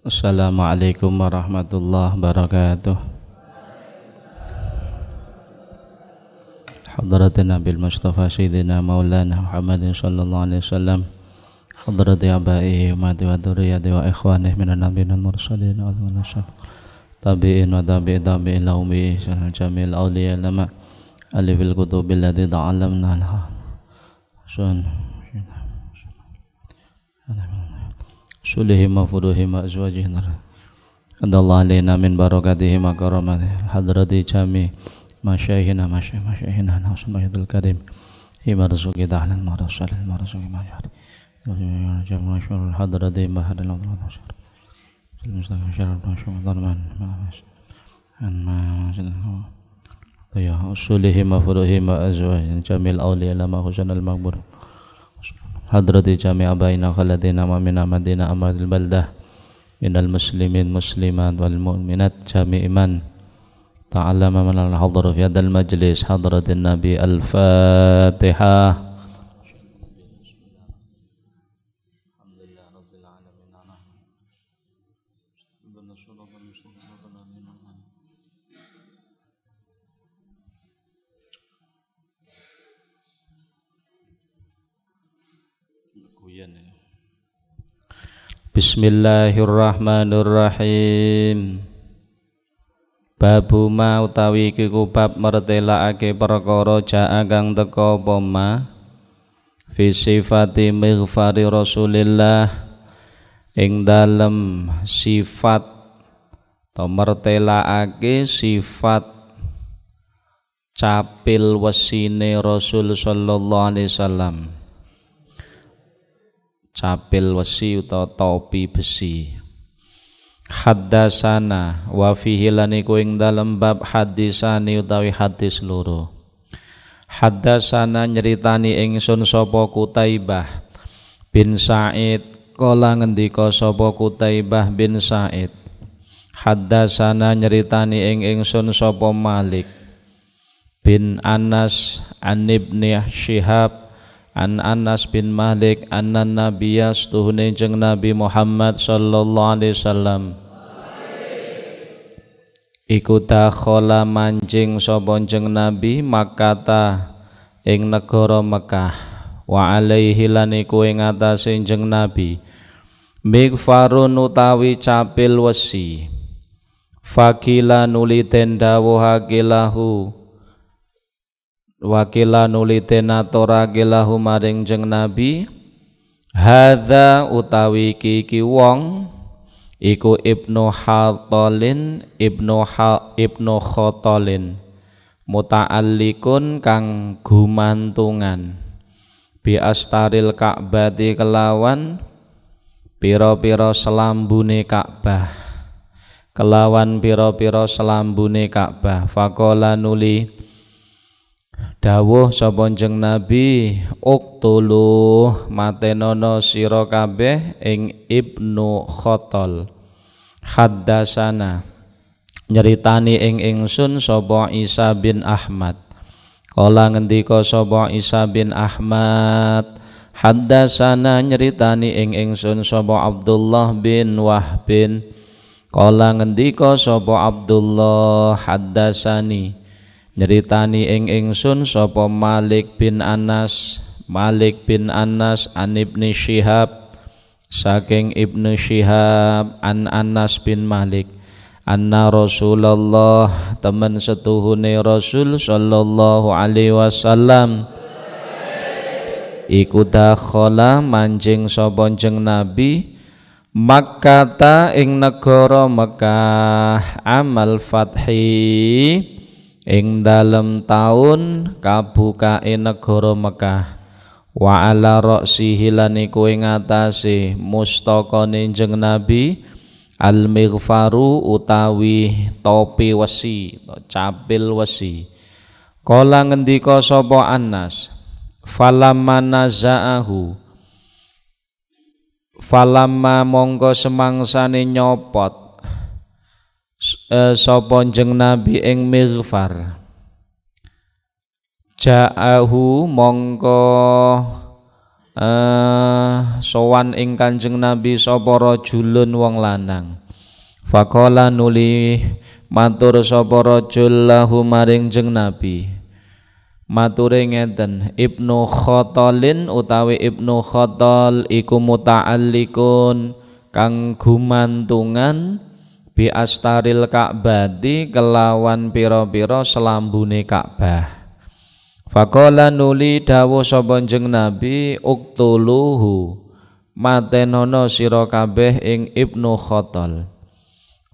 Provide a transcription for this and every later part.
Assalamualaikum warahmatullahi wabarakatuh. Hadratin Nabil Mustafa Sayyidina Maulana Muhammadin sallallahu alaihi wasallam. Hadrati abai umati wa dzurriyyati wa ikhwanihi minan nabiyyin mursalin wa tabi'in wa tabi'in laumi syarah jamil awliya lama alifil kutubil ladzi ta'allamna laha sulihim wa furuhim wa azwajihim adallahu alaina min barakatihim wa karamatihi hadrati jami masyaihina masyaihina nasmaidul karim imarzuqi dahlan marasalil marzuqi majar jamu syurul hadrati bahadil المستقبل شرف شمال ضرمان يا أصولهم وفروهم وأزواجهم جميع الأولياء لما حسن المقبور حضرة جميع أبائنا خلدنا ومن مدينة أماد البلدة من المسلمين مسلمات والمؤمنات جميع من تعلم من الحضر في هذا المجلس حضرة النبي الفاتحة. Bismillahirrahmanirrahim. Babu ma utawi iku bab mertelakake perkara jaa kang teka apa ma fi sifati mighfari Rasulillah ing dalem sifat to mertelakake sifat capil wesine Rasul sallallahu alaihi wasallam. Capil wesi utawa topi besi. Haddasana wa fihi lan iku ing dalem bab hadisani utawi hadis loro. Haddasana nyeritani ingsun sapa Qutaibah bin Sa'id kala ngendika sapa Qutaibah bin Sa'id. Haddasana nyeritani ingsun sapa Malik bin Anas an Ibni Syihab an Anas bin Malik anna nabiyya stuhune jeung Nabi Muhammad sallallahu alaihi wasallam iku dakhala manjing sapa jeung Nabi Makkah ing negara Mekah wa alaihi lan iku ing atase jeung Nabi mighfarun utawi capil wesi fakila nuli dawuhake lahu wakila nulitena torake lahu maring jeng Nabi hadza utawi iki wong iku ibnu Khatalin muta'allikun kang gumantungan bi astaril Ka'bati kelawan pira-pira selambune Ka'bah faqala nuli dawuh sapa jeneng Nabi uqtulu matenono sira kabeh ing Ibnu Khatal. Haddasana nyeritani ing ingsun sapa Isa bin Ahmad kala ngendika sapa Isa bin Ahmad haddasana nyeritani ing ingsun sapa Abdullah bin Wahbin kala ngendika sapa Abdullah haddasani nyeritani ing ingsun sapa Malik bin Anas an Ibni Syihab saking Ibnu Syihab an Anas bin Malik anna Rasulullah temen setuhune Rasul sallallahu alaihi wasallam iku dakhala manjing sapa jeneng Nabi Makkah ing negara Mekah amal fathi ing dalem taun kabukae negara Mekah wa ala ra'sihi lan iku ing atase mustakane jeneng Nabi al mighfaru utawi topi wesi capil wesi kala ngendika sapa Anas falamma nazaahu falamma mongko semangsane nyopot sapa jeneng Nabi ing mighfar ja'ahu mongko sowan ing Kanjeng Nabi sapa rajulun wong lanang. Faqala nuli matur sapa rajul lahu maring jeng Nabi. Mature ngeten, Ibnu Khatalin utawi Ibnu Khatal iku muta'allikun kang gumantungan bi astaril Ka'bati kelawan pira-pira selambune Ka'bah. Faqala nuli dawuh sapa jeng Nabi uktuluhu matenono sira kabeh ing Ibnu Khatal.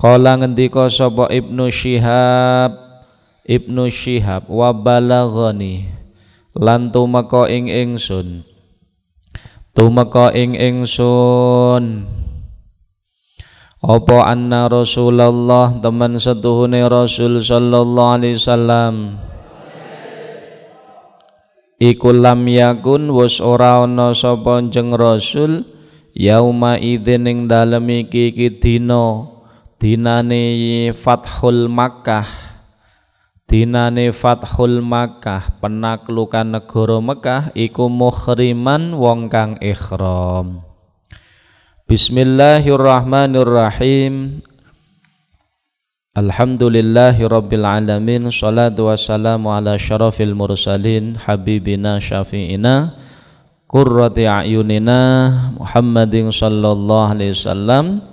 Kala ngendika sapa Ibnu Syihab wa balaghani lan tumeka ing ingsun apa anna Rasulullah teman setuhune Rasul sallallahu alaihi wasallam iku lam yakun wis ora ana sapa jeneng Rasul yauma idzin ing dalem iki dinane Fathul Makkah penaklukan negara Mekah iku mukhriman wong kang ihram. Bismillahirrahmanirrahim. Alhamdulillahi rabbil alamin. Salatu wassalamu ala syarafil mursalin habibina syafi'ina qurrati a'yunina Muhammadin sallallahu alaihi wasallam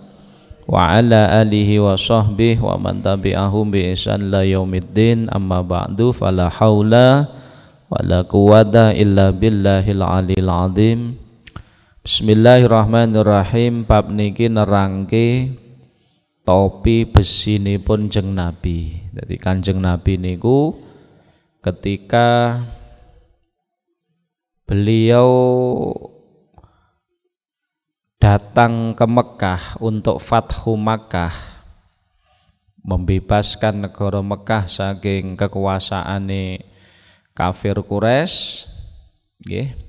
wa ala alihi wa sahbihi wa man tabi'ahum bi ihsan la yaumiddin. Amma ba'du, fala haula wala quwwata illa billahil aliyil azim. Bismillahirrahmanirrahim. Bab niki nerangke topi besinipun jeng Nabi. Jadi Kanjeng Nabi niku ketika beliau datang ke Mekah untuk Fathu Makkah, membebaskan negara Mekah saking kekuasaane kafir Quraisy, nggih.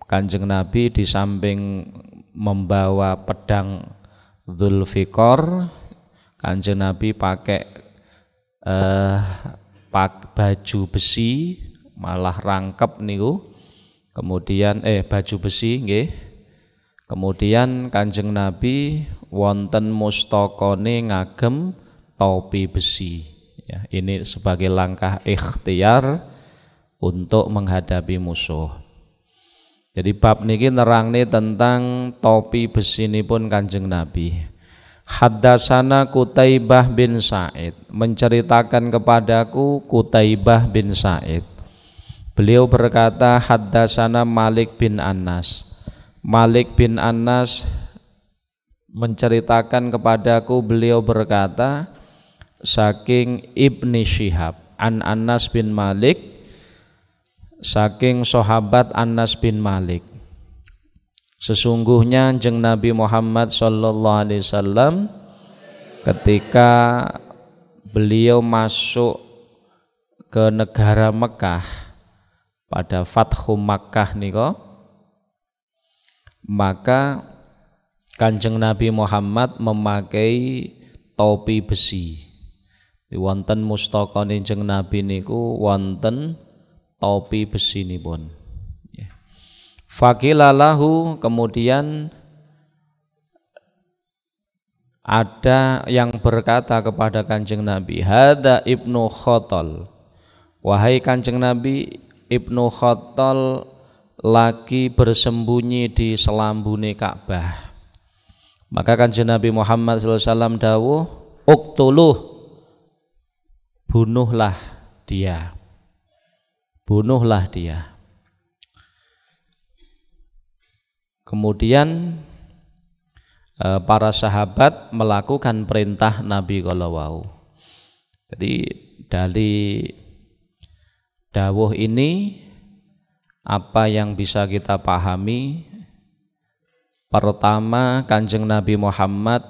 Kanjeng Nabi di samping membawa pedang Dzulfiqar, Kanjeng Nabi pakai baju besi, malah rangkep niku. Kemudian baju besi nggih. Kemudian Kanjeng Nabi wonten mustakane ngagem topi besi. Ya, ini sebagai langkah ikhtiar untuk menghadapi musuh. Jadi bab niki nerangne tentang topi besinipun Kanjeng Nabi. Haddasana Qutaibah bin Sa'id, menceritakan kepadaku Qutaibah bin Sa'id. Beliau berkata haddasana Malik bin Anas. Malik bin Anas menceritakan kepadaku, beliau berkata saking Ibni Syihab an Anas bin Malik, saking sahabat Anas bin Malik, sesungguhnya jeng Nabi Muhammad sallallahu alaihi wasallam ketika beliau masuk ke negara Mekah pada Fathu Makkah niko, maka Kanjeng Nabi Muhammad memakai topi besi. Wonten mustakane jeng Nabi niku wonten topi besi nipun. Faqilalahu, kemudian ada yang berkata kepada Kanjeng Nabi, hadza Ibnu Khatal, wahai Kanjeng Nabi, Ibnu Khatal lagi bersembunyi di selambune Ka'bah. Maka Kanjeng Nabi Muhammad SAW dawuh, uktuluh, bunuhlah dia. Bunuhlah dia. Kemudian para sahabat melakukan perintah Nabi kalawau. Jadi dari dawuh ini apa yang bisa kita pahami? Pertama, Kanjeng Nabi Muhammad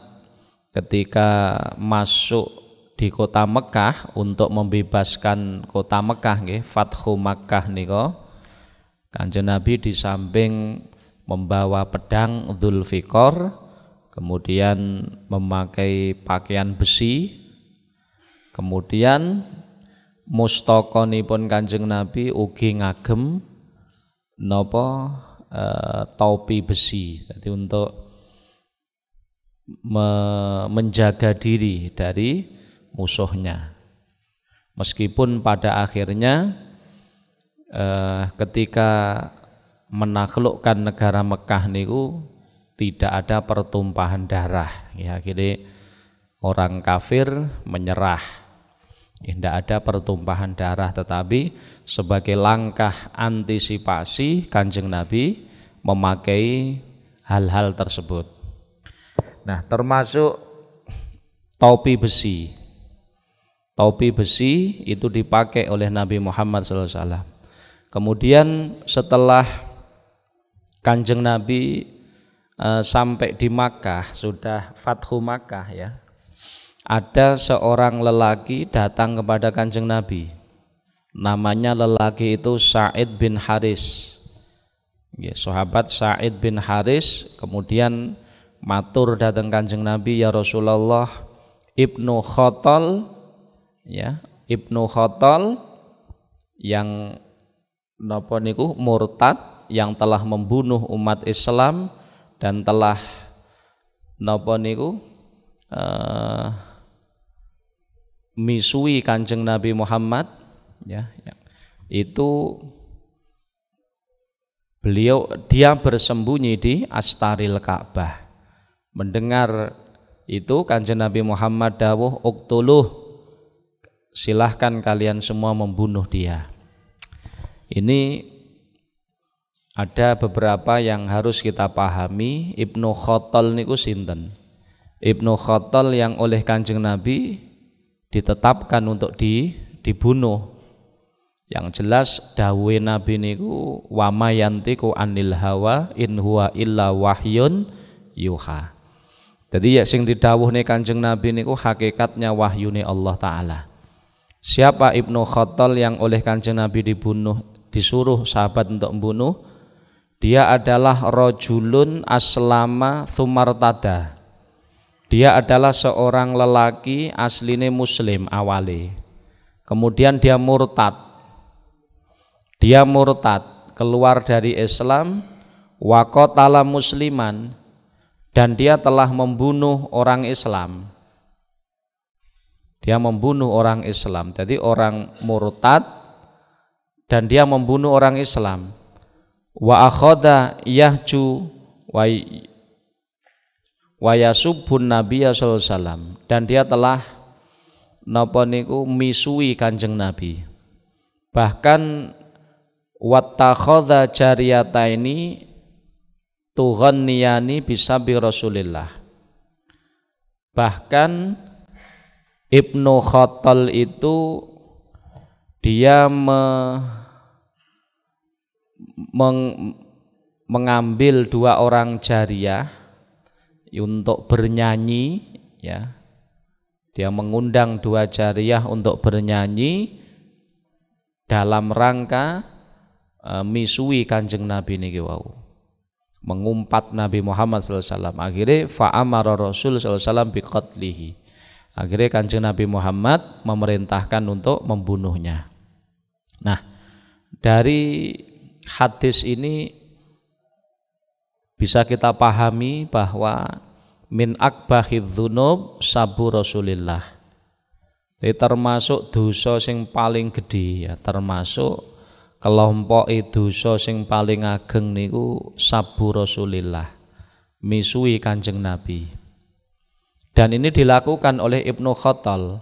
ketika masuk di kota Mekah untuk membebaskan kota Mekah nggih, Fathu Makkah nika, Kanjeng Nabi di samping membawa pedang Dzulfiqar, kemudian memakai pakaian besi, kemudian mustakonipun Kanjeng Nabi ugi ngagem napa topi besi. Jadi untuk menjaga diri dari musuhnya. Meskipun pada akhirnya ketika menaklukkan negara Mekah niku tidak ada pertumpahan darah. Ya, akhirnya orang kafir menyerah. Tidak ada pertumpahan darah, tetapi sebagai langkah antisipasi Kanjeng Nabi memakai hal-hal tersebut. Nah, termasuk topi besi. Topi besi itu dipakai oleh Nabi Muhammad SAW. Kemudian setelah Kanjeng Nabi sampai di Makkah, sudah Fathu Makkah ya, ada seorang lelaki datang kepada Kanjeng Nabi. Namanya lelaki itu Sa'id bin Haris. Ya, sahabat Sa'id bin Haris kemudian matur datang Kanjeng Nabi, ya Rasulullah, Ibnu Khattal, ya, Ibnu Khattal yang napa niku murtad, yang telah membunuh umat Islam dan telah napa niku misui Kanjeng Nabi Muhammad, ya, itu dia bersembunyi di astaril Ka'bah. Mendengar itu Kanjeng Nabi Muhammad dawuh, uktuluh, silahkan kalian semua membunuh dia. Ini ada beberapa yang harus kita pahami. Ibnu Khattal niku sinten? Ibnu Khattal yang oleh Kanjeng Nabi ditetapkan untuk dibunuh. Yang jelas dawuhe Nabi niku wa mayantiku anil hawa in huwa illa wahyun yuha. Jadi ya sing didhawuhne Kanjeng Nabi niku hakikatnya wahyune Allah Ta'ala. Siapa Ibnu Khattal yang oleh Kanjeng Nabi dibunuh, disuruh sahabat untuk membunuh? Dia adalah rajulun aslama thumartada. Dia adalah seorang lelaki asline muslim awale. Kemudian dia murtad. Dia murtad, keluar dari Islam, wa qatala musliman, dan dia telah membunuh orang Islam. Dia membunuh orang Islam. Jadi orang murtad dan dia membunuh orang Islam. Wa akhadha yahju wa yasubbun nabiyya sallallahu alaihi wasallam, dan dia telah napa niku misui Kanjeng Nabi. Bahkan wattakhadha jariyataini tughanniyani bisabi Rasulillah. Bahkan Ibnu Khattal itu dia mengambil dua orang jariyah untuk bernyanyi, ya. Dia mengundang dua jariyah untuk bernyanyi dalam rangka misui Kanjeng Nabi niki wau. Mengumpat Nabi Muhammad sallallahu alaihi wasallam. Akhirnya fa'amara Rasul sallallahu alaihi wasallam biqatlihi. Akhirnya Kanjeng Nabi Muhammad memerintahkan untuk membunuhnya. Nah, dari hadis ini bisa kita pahami bahwa min akbahidz dzunub sabu Rasulillah. Jadi termasuk dosa sing paling gede, ya, termasuk kelompok dosa sing paling ageng niku sabu Rasulillah, misui Kanjeng Nabi. Dan ini dilakukan oleh Ibnu Khattal.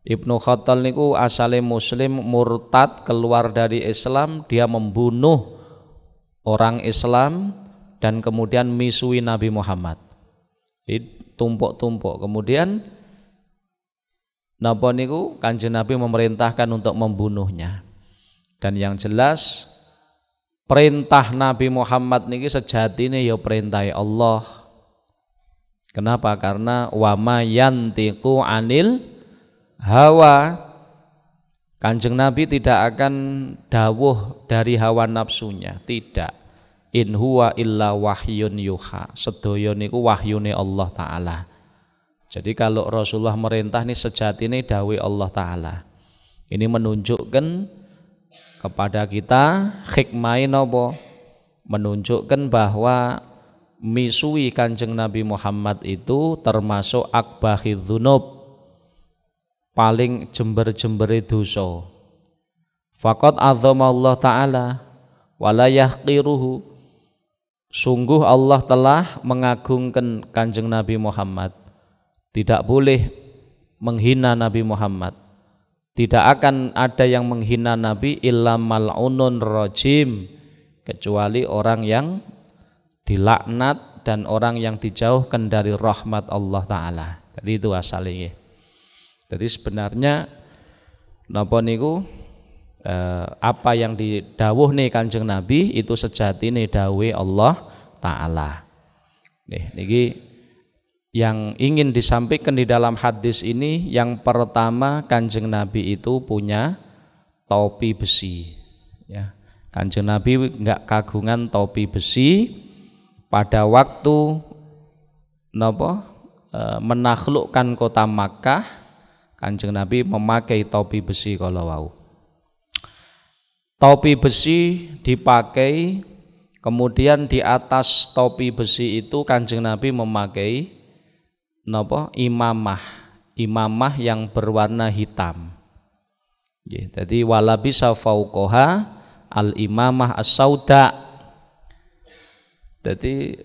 Ibnu Khattal niku asale muslim, murtad, keluar dari Islam, dia membunuh orang Islam dan kemudian misui Nabi Muhammad. Tumpuk-tumpuk. Kemudian napa niku Kanjeng Nabi memerintahkan untuk membunuhnya. Dan yang jelas perintah Nabi Muhammad niki sejatine ya perintah Allah. Kenapa? Karena wa ma yantiqu anil hawa. Kanjeng Nabi tidak akan dawuh dari hawa nafsunya, tidak. In huwa illa wahyun yuha. Sedaya niku wahyune Allah Ta'ala. Jadi kalau Rasulullah merintah ini sejatine dawuh Allah Ta'ala. Ini menunjukkan kepada kita hikmah napa? menunjukkan bahwa misui Kanjeng Nabi Muhammad itu termasuk akbahidz dzunub, paling jember-jembere dosa. Faqad azama Allah taala wala yahqiruhu, sungguh Allah telah mengagungkan Kanjeng Nabi Muhammad, tidak boleh menghina Nabi Muhammad. Tidak akan ada yang menghina Nabi illa mal'unun rajim, kecuali orang yang dilaknat dan orang yang dijauhkan dari rahmat Allah taala. Jadi itu asalnya. Jadi sebenarnya napa niku apa yang didhawuhne Kanjeng Nabi itu sejatine dawuhe Allah taala. Niki yang ingin disampaikan di dalam hadis ini, yang pertama Kanjeng Nabi itu punya topi besi. Ya, Kanjeng Nabi enggak kagungan topi besi pada waktu menaklukkan kota Makkah. Kanjeng Nabi memakai topi besi kalau wau. Topi besi dipakai, kemudian di atas topi besi itu Kanjeng Nabi memakai imamah yang berwarna hitam. Jadi walabisa fauqoha al imamah as-sauda. Jadi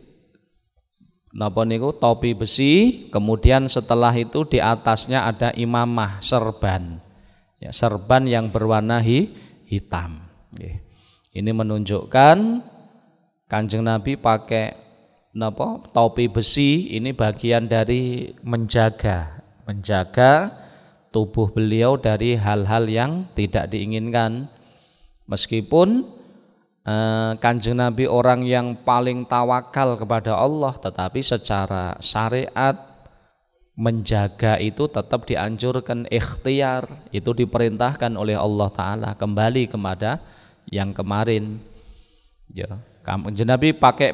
topi besi, kemudian setelah itu di atasnya ada imamah serban. Ya, serban yang berwarna hitam. Ini menunjukkan Kanjeng Nabi pakai topi besi, ini bagian dari menjaga tubuh beliau dari hal-hal yang tidak diinginkan. Meskipun Kanjeng Nabi orang yang paling tawakal kepada Allah, tetapi secara syariat menjaga itu tetap dianjurkan, ikhtiar itu diperintahkan oleh Allah taala, kembali kepada yang kemarin. Ya, Kanjeng Nabi pakai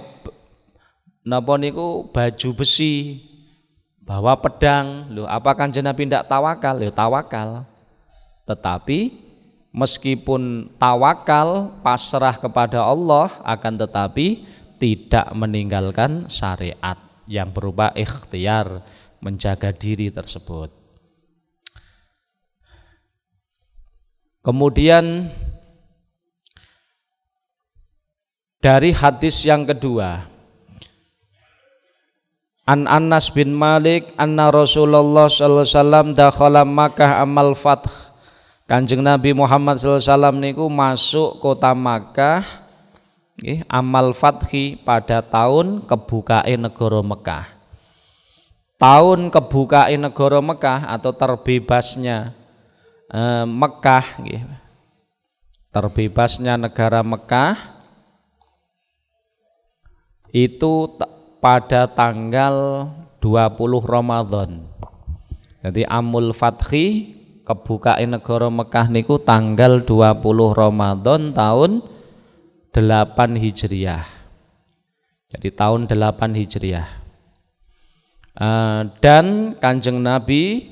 baju besi, bawa pedang. Loh, apa Kanjeng Nabi tidak tawakal? Ya tawakal. Tetapi meskipun tawakal, pasrah kepada Allah, akan tetapi tidak meninggalkan syariat yang berupa ikhtiar, menjaga diri tersebut. Kemudian dari hadis yang kedua, An Anas bin Malik anna Rasulullah sallallahu alaihi wasallam dakhala Makkah amal fath. Kanjeng Nabi Muhammad sallallahu alaihi wasallam niku masuk kota Makkah amal fathi pada tahun kebukaan negara Mekah. Tahun kebukaan negara Mekah atau terbebasnya Mekah, terbebasnya negara Mekah itu pada tanggal 20 Ramadan. Jadi amul fathi, kebukaan negara Mekah niku tanggal 20 Ramadan tahun 8 Hijriah. Jadi tahun 8 Hijriah. Dan Kanjeng Nabi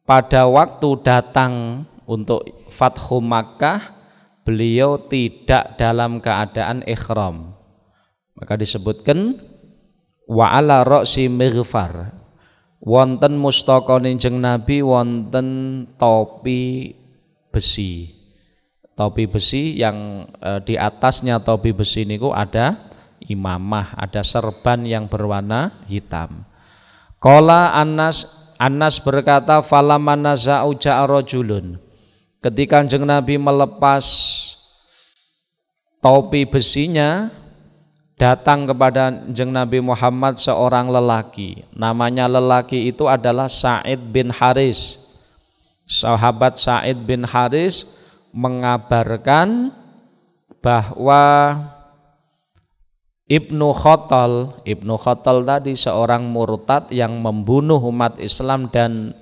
pada waktu datang untuk Fathu Makkah, beliau tidak dalam keadaan ihram. Maka disebutkan wa ala ra'si mighfar, wonten mustaqane Kanjeng Nabi wonten topi besi. Topi besi yang di atasnya topi besi niku ada imamah, ada serban yang berwarna hitam. Qala Anas berkata falamana za'u ja'a rajulun, ketika Kanjeng Nabi melepas topi besinya, datang kepada Kanjeng Nabi Muhammad seorang lelaki. Namanya lelaki itu adalah Sa'id bin Haris. Sahabat Sa'id bin Haris mengabarkan bahwa Ibnu Khattal tadi seorang murtad yang membunuh umat Islam dan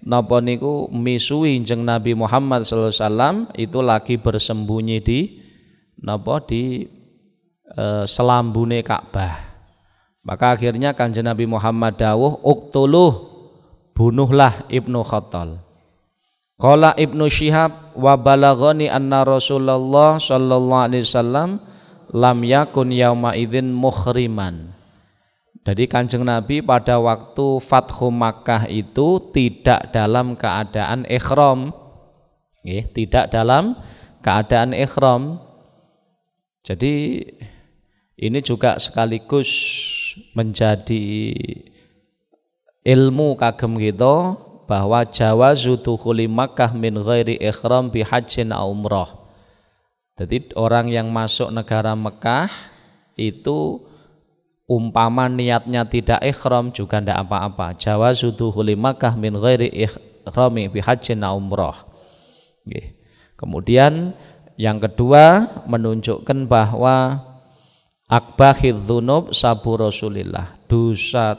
napa niku misui Kanjeng Nabi Muhammad sallallahu alaihi wasallam, itu lagi bersembunyi di selambune Ka'bah. Maka akhirnya Kanjeng Nabi Muhammad dawuh, uqtuluh, bunuhlah Ibnu Khattal. Qala Ibnu Syihab wa balaghani anna Rasulullah sallallahu alaihi wasallam lam yakun yauma idzin muhriman. Jadi Kanjeng Nabi pada waktu Fathu Makkah itu tidak dalam keadaan ihram. Tidak dalam keadaan ihram. Jadi ini juga sekaligus menjadi ilmu kagem kita bahwa jawazu dukhuli Makkah min ghairi ihram bi hajjin aw umrah. Jadi orang yang masuk negara Mekah itu umpama niatnya tidak ihram juga tidak apa-apa. Jawazu dukhuli Makkah min ghairi ihrami bi hajjin aw umrah. Kemudian yang kedua menunjukkan bahwa akbahidz dzunub sabu Rasulillah, dosa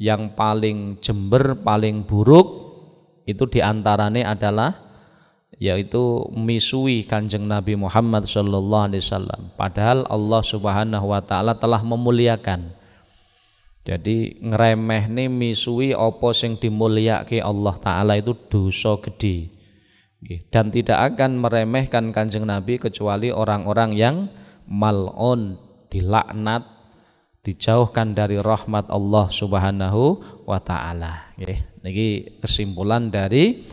yang paling jember, paling buruk itu diantaranya adalah yaitu misui Kanjeng Nabi Muhammad sallallahu alaihi wasallam. Padahal Allah Subhanahu wa taala telah memuliakan. Jadi ngremehne misui apa sing dimulyakake Allah taala itu dosa gede. Dan tidak akan meremehkan Kanjeng Nabi kecuali orang-orang yang mal'un, dilaknat, dijauhkan dari rahmat Allah Subhanahu wa taala. Niki kesimpulan dari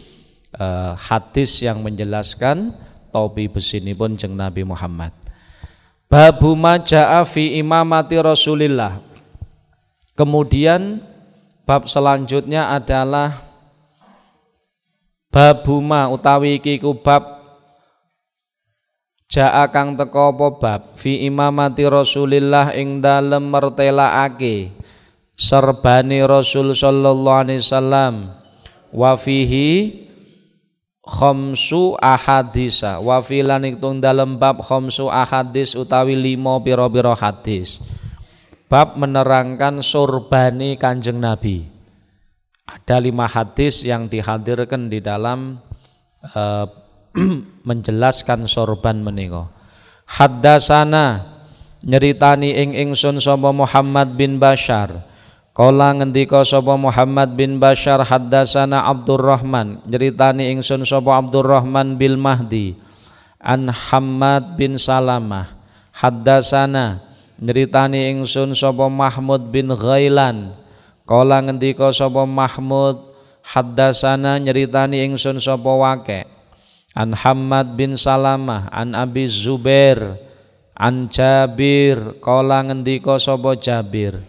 hadis yang menjelaskan topi besinipun Jeng Nabi Muhammad. Babu ma jaa fi imamati Rasulillah. Kemudian bab selanjutnya adalah babuma utawi iki ku bab jaa kang teka apa bab fi imamati Rasulillah ing dalem mertelaake serbane Rasul sallallahu alaihi wasallam wa fihi khamsu ahadisa wa filan ing dalem bab khamsu ahadis utawi 5 pira-pira hadis. Bab menerangkan surbani Kanjeng Nabi. Ada 5 hadis yang dihadirkan di dalam menjelaskan sorban menika. Haddasana nyeritani ing ingsun sapa Muhammad bin Bashar. Kala ngendika sapa Muhammad bin Bashar haddasana Abdurrahman nyeritani ingsun sapa Abdurrahman bil Mahdi an Hammad bin Salamah. Haddasana nyeritani ingsun sapa Mahmud bin Ghailan. Kala ngendika sapa Mahmud haddasana nyeritani ingsun sapa Waqi' an Hammad bin Salamah an Abi Zubair an Jabir. Kala ngendika sapa Jabir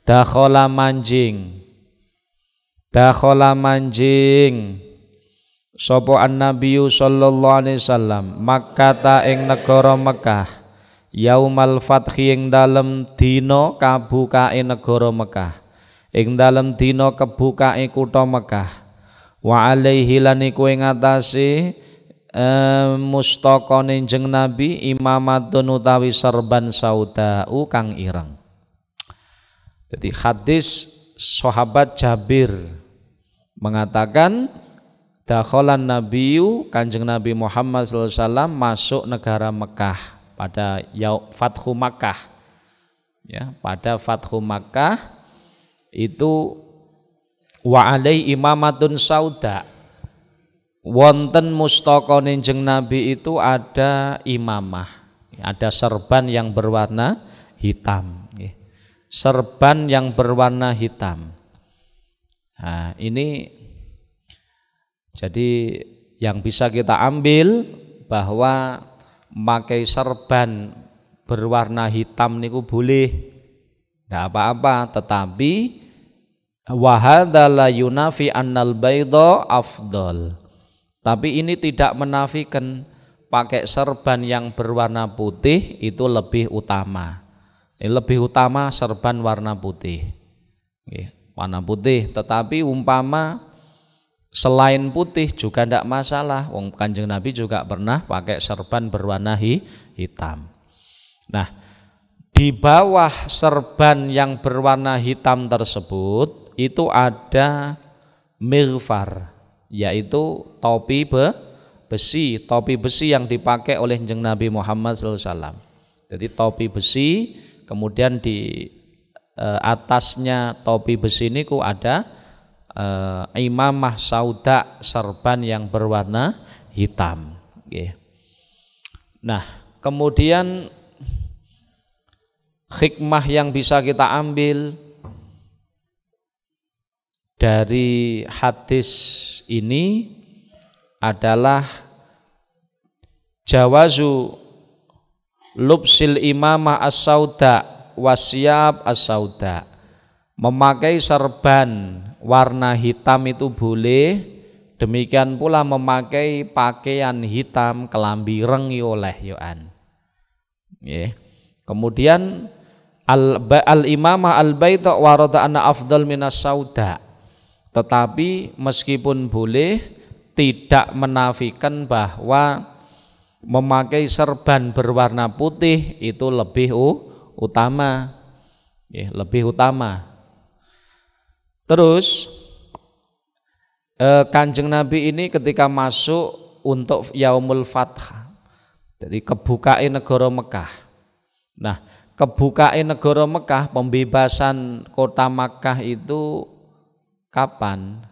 dakhala manjing sapa an-nabiyyu sallallahu alaihi wasallam Makkah ing negara Mekah yaumal fathi ing dalem dina kabukae negara Mekah ing dalem dina kebukae kutha Mekah wa alaihi lan iku ing atase mustaqane Jeng Nabi imamatun utawi serban saudau kang ireng. Jadi hadis sahabat Jabir mengatakan dakhalan nabiyyu Kanjeng Nabi Muhammad sallallahu alaihi wasallam masuk negara Mekah pada Fathu Makkah. Ya, pada Fathu Makkah itu wa alai imamatun sauda wonten mustaqane Jeng Nabi itu ada imamah, ada serban yang berwarna hitam. Serban yang berwarna hitam. Nah, ini jadi yang bisa kita ambil bahwa memakai serban berwarna hitam niku boleh, tidak apa-apa, tetapi wa hadza la yunafi annal baydha afdal. Tapi ini tidak menafikan pakai serban yang berwarna putih itu lebih utama. Lebih utama serban warna putih. Warna putih, tetapi umpama selain putih juga tidak masalah. Wong Kanjeng Nabi juga pernah pakai serban berwarna hitam. Nah, di bawah serban yang berwarna hitam tersebut itu ada mighfar, yaitu topi besi yang dipakai oleh Kanjeng Nabi Muhammad SAW. Jadi topi besi, kemudian di atasnya topi besi ini ada imamah sauda, serban yang berwarna hitam. Nah, kemudian hikmah yang bisa kita ambil dari hadis ini adalah jawazu lubsil imamah as-sauda wasyab as-sauda. Memakai serban warna hitam itu boleh, demikian pula memakai pakaian hitam kelambi rengi oleh yoan. Kemudian al-imamah al-baita warada anna afdal minas sauda. Tetapi meskipun boleh, tidak menafikan bahwa memakai serban berwarna putih itu lebih utama, lebih utama. Terus Kanjeng Nabi ini ketika masuk untuk Yaumul Fath, jadi kebukaan negara Mekah. Nah, kebukaan negara Mekah, pembebasan kota Makkah itu kapan?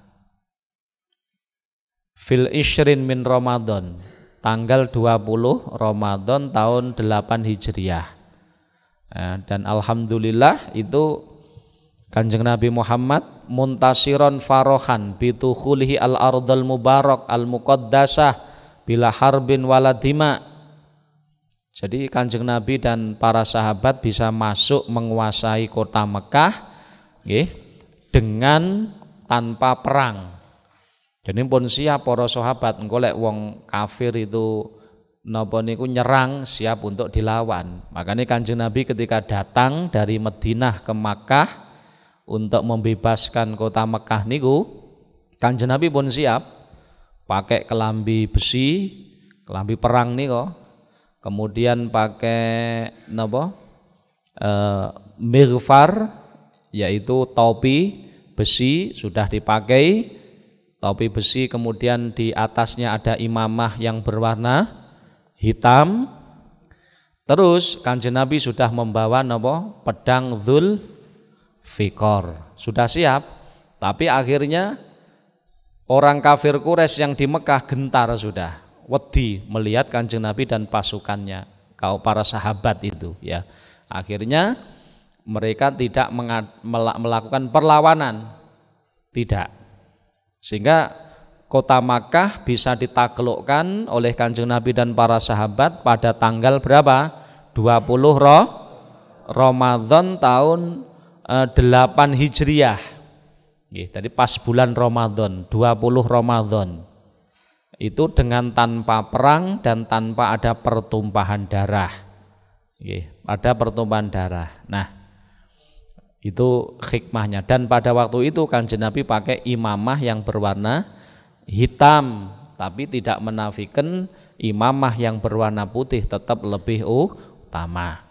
Fil Ishrin min Ramadan, tanggal 20 Ramadan tahun 8 Hijriah. Dan alhamdulillah itu Kanjeng Nabi Muhammad muntasiron farohan bitukhulihi al-ardal mubarak al-muqaddasah bila harbin waladima. Jadi Kanjeng Nabi dan para sahabat bisa masuk menguasai kota Mekah dengan tanpa perang. Jadi pun siap para sahabat, engko lek wong kafir itu napa niku nyerang, siap untuk dilawan. Makanya Kanjeng Nabi ketika datang dari Madinah ke Makkah untuk membebaskan kota Mekah niku, Kanjeng Nabi pun siap pakai kelambi besi, kelambi perang niku, kemudian pakai napa mighfar, yaitu topi besi sudah dipakai, topi besi, kemudian di atasnya ada imamah yang berwarna hitam. Terus Kanjeng Nabi sudah membawa napa pedang Dzul Fikor, sudah siap. Tapi akhirnya orang kafir Quraisy yang di Mekah gentar, sudah wedi melihat Kanjeng Nabi dan pasukannya, para sahabat itu ya. Akhirnya mereka tidak melakukan perlawanan, tidak, sehingga kota Makkah bisa ditaklukkan oleh Kanjeng Nabi dan para sahabat pada tanggal berapa? 20 Ramadan tahun 8 Hijriah. Tadi pas bulan Ramadan, 20 Ramadan. Itu dengan tanpa perang dan tanpa ada pertumpahan darah. Ada pertumpahan darah. Nah, itu hikmahnya. Dan pada waktu itu Kanjeng Nabi pakai imamah yang berwarna hitam, tapi tidak menafikan imamah yang berwarna putih tetap lebih utama.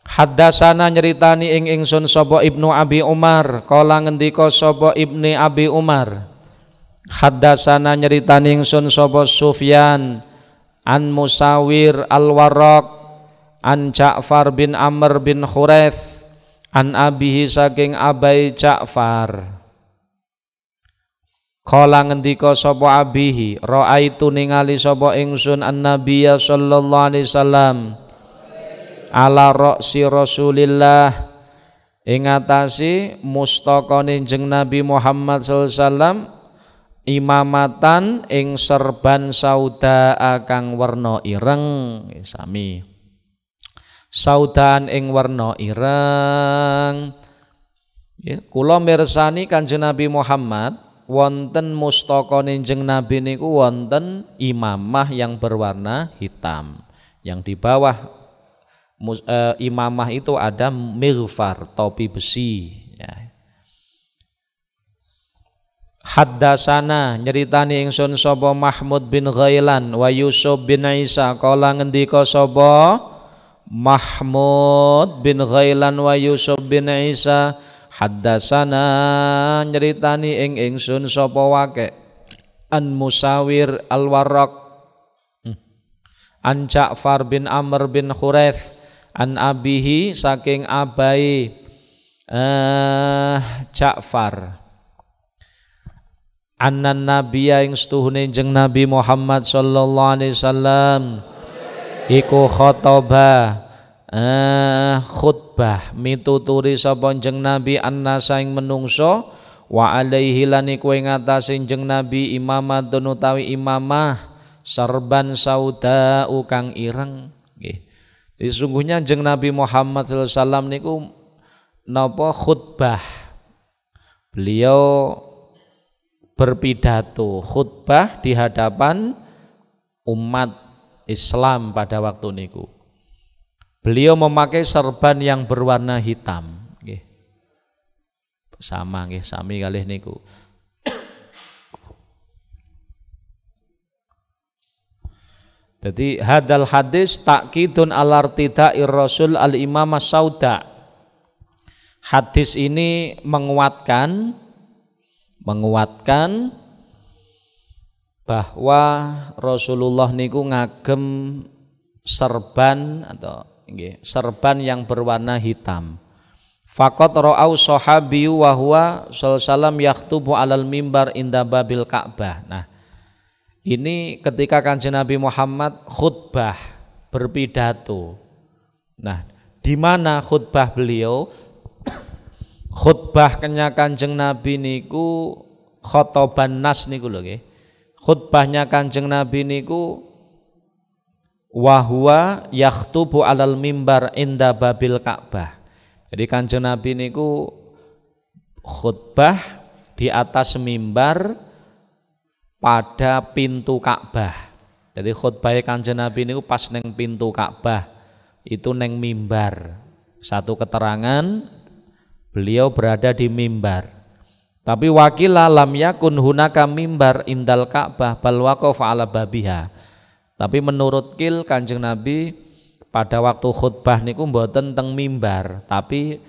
Haddasana nyeritani ing ingsun sapa Ibnu Abi Umar, kala ngendika sapa Ibni Abi Umar. Haddasana nyeritani ingsun sapa Sufyan an Musawir al-Warraq an Ja'far bin Amr bin Khuraith an abihi saking abai Ja'far. Kala ngendika sapa abihi, raaitu ningali sapa ingsun an-nabiyya sallallahu alaihi wasallam ala ra'si Rasulillah, ing atase mustakane Kanjeng Nabi Muhammad sallallahu alaihi wasallam, imamatan ing serban sauda kang werna ireng. Sami saudan ing werna ireng. Kula mirsani Kanjeng Nabi Muhammad wonten mustakane Kanjeng Nabi niku wonten imamah yang berwarna hitam, yang di bawah imamah itu ada mighfar, topi besi ya. Haddasana nyeritani ingsun sapa Mahmud bin Ghailan wa Yusuf bin Isa, kala ngendika sapa Mahmud bin Ghailan wa Yusuf bin Isa, haddasana nyeritani ing ingsun sapa Waqi' an Musawir al-Warraq an Ja'far bin Amr bin Khuraith an abihi saking abai Ja'far annan nabiyya ing setuhune Kanjeng Nabi Muhammad sallallahu alaihi wasallam iku khotoba khutbah mituturi sapa Kanjeng Nabi annasa ing menungso wa alaihi lan iku ing atase Kanjeng Nabi imamatun utawi imamah sarban sauda kang ireng nggih. Sesungguhnya Kanjeng Nabi Muhammad sallallahu alaihi wasallam niku napa khutbah. Beliau berpidato khutbah di hadapan umat Islam pada waktu niku. Beliau memakai serban yang berwarna hitam nggih. Sama nggih sami kalih niku. Jadi hadal hadis takkidun alartida'ir rasul al-imamah sauda. Hadis ini menguatkan bahwa Rasulullah niku ngagem serban atau nggih, serban yang berwarna hitam. Faqat ra'au sahabi wa huwa sallallahu yaktubu alal mimbar inda babil Ka'bah. Nah, ini ketika Kanjeng Nabi Muhammad khutbah berpidato. Nah, di mana khutbah beliau? Khutbahnya Kanjeng Nabi niku khotoban nas niku lho nggih. Khutbahnya Kanjeng Nabi niku wa huwa yakhtubu alal mimbar inda babil Ka'bah. Jadi Kanjeng Nabi niku khutbah di atas mimbar pada pintu Ka'bah. Jadi khutbah Kanjeng Nabi niku pas neng pintu Ka'bah, itu neng mimbar. Satu keterangan beliau berada di mimbar. Tapi wakila lam yakun hunaka mimbar indal Ka'bah bal waqafa ala babiha. Tapi menurut kil Kanjeng Nabi pada waktu khutbah niku mboten teng mimbar, tapi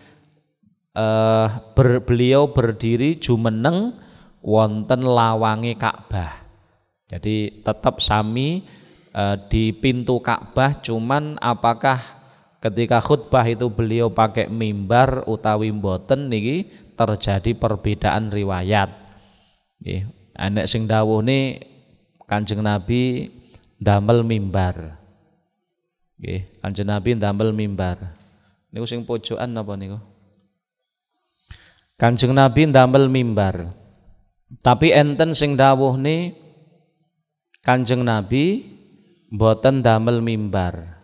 beliau berdiri jumeneng wonten lawange Ka'bah. Jadi tetap sami di pintu Ka'bah, cuman apakah ketika khutbah itu beliau pakai mimbar utawi mboten niki terjadi perbedaan riwayat. Nggih, anek sing dawuhne Kanjeng Nabi damel mimbar. Nggih, Kanjeng Nabi damel mimbar. Niku sing pojokan napa niku? Kanjeng Nabi damel mimbar. Tapi enten sing dawuhne Kanjeng Nabi mboten damel mimbar.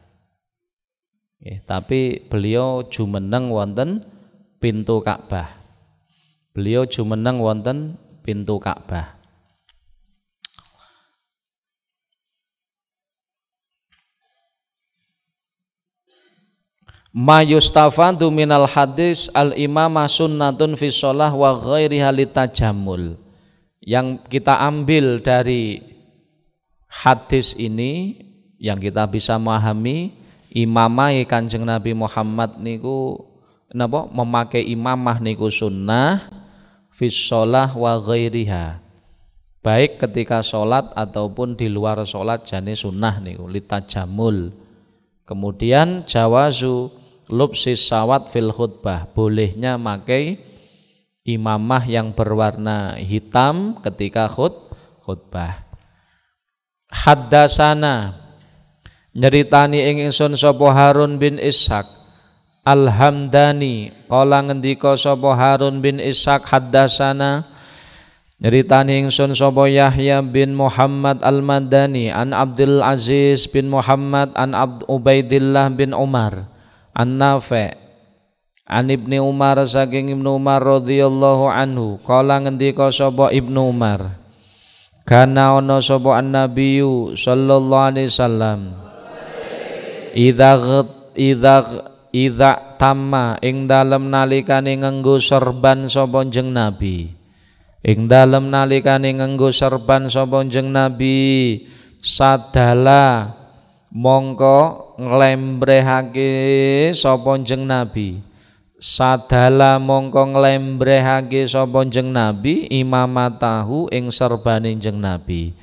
Tapi beliau jumeneng wonten pintu Ka'bah. Beliau jumeneng wonten pintu Ka'bah. Ma yustafadu minal hadis al-imamah sunnatun fi sholah wa ghairiha litajammul. Yang kita ambil dari hadis ini, yang kita bisa memahami, imamah Kanjeng Nabi Muhammad niku napa memakai imamah niku sunnah fi sholah wa ghairiha, baik ketika sholat ataupun di luar sholat jane sunnah niku litajamul. Kemudian jawazu lubsis sawat fil khutbah, bolehnya makai imamah yang berwarna hitam ketika khutbah. Haddasana nyeritani ing ingsun sapa Harun bin Ishaq Al-Hamdani kala ngendika sapa Harun bin Ishaq haddasana nyeritani ingsun sapa Yahya bin Muhammad Al-Madani an Abdul Aziz bin Muhammad an Ubaidillah bin Umar an Nafi' an Ibni Umar saking Ibnu Umar radhiyallahu anhu kala ngendika sapa Ibnu Umar kana ana sapa an-nabiyyu sallallahu alaihi wasallam idza tamma ing dalem nalikane nganggo serban sapa Kanjeng Nabi, ing dalem nalikane nganggo serban sapa Kanjeng Nabi sadala mongko nglembrehake sapa Kanjeng Nabi, sadala mongko nglembrehake sapa Kanjeng Nabi imamatahu ing serbane Kanjeng Nabi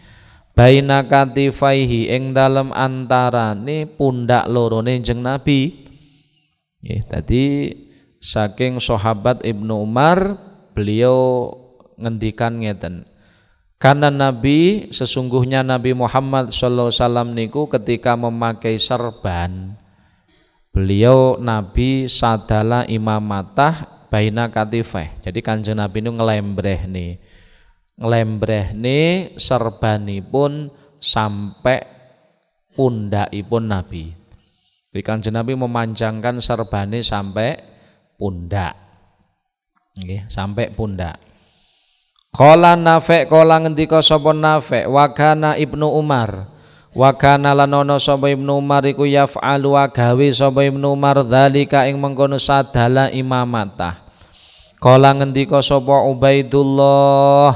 baina katifaihi ing dalem antarane pundak lorone Kanjeng Nabi. Nggih, tadi saking sahabat Ibnu Umar beliau ngendikan ngeten. Karena Nabi sesungguhnya Nabi Muhammad sallallahu alaihi wasallam niku ketika memakai serban Beliau Nabi sadala imamatah baina katifah. Jadi Kanjeng Nabi itu ngelembrehne serbanipun sampai pundakipun Nabi. Jadi Kanjeng Nabi memanjangkan serbane sampai pundak. Nggih, sampai pundak. Qala Nafi' qala ngendika sapa Nafi' wa kana Ibnu Umar wa kana lanono sapa Ibnu Umar iku yaf'alu wa gawe sapa Ibnu Umar dzalika ing mengkono sadala imamatah. Qala ngendika sapa Ubaidullah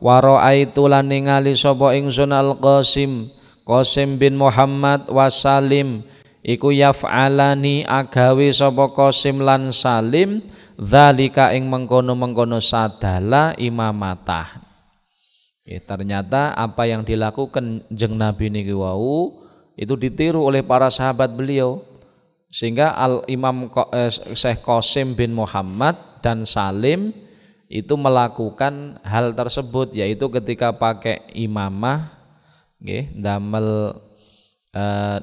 wa ra'aitu lan ningali sapa ingsun Qasim bin Muhammad wa Salim iku yaf'alani agawe sapa Qasim lan Salim dzalika ing mengkono-mengkono sadala imamatah. Ternyata apa yang dilakukan Kanjeng Nabi niki wau itu ditiru oleh para sahabat beliau, sehingga Imam Syekh Qasim bin Muhammad dan Salim itu melakukan hal tersebut, yaitu ketika pakai imamah nggih damel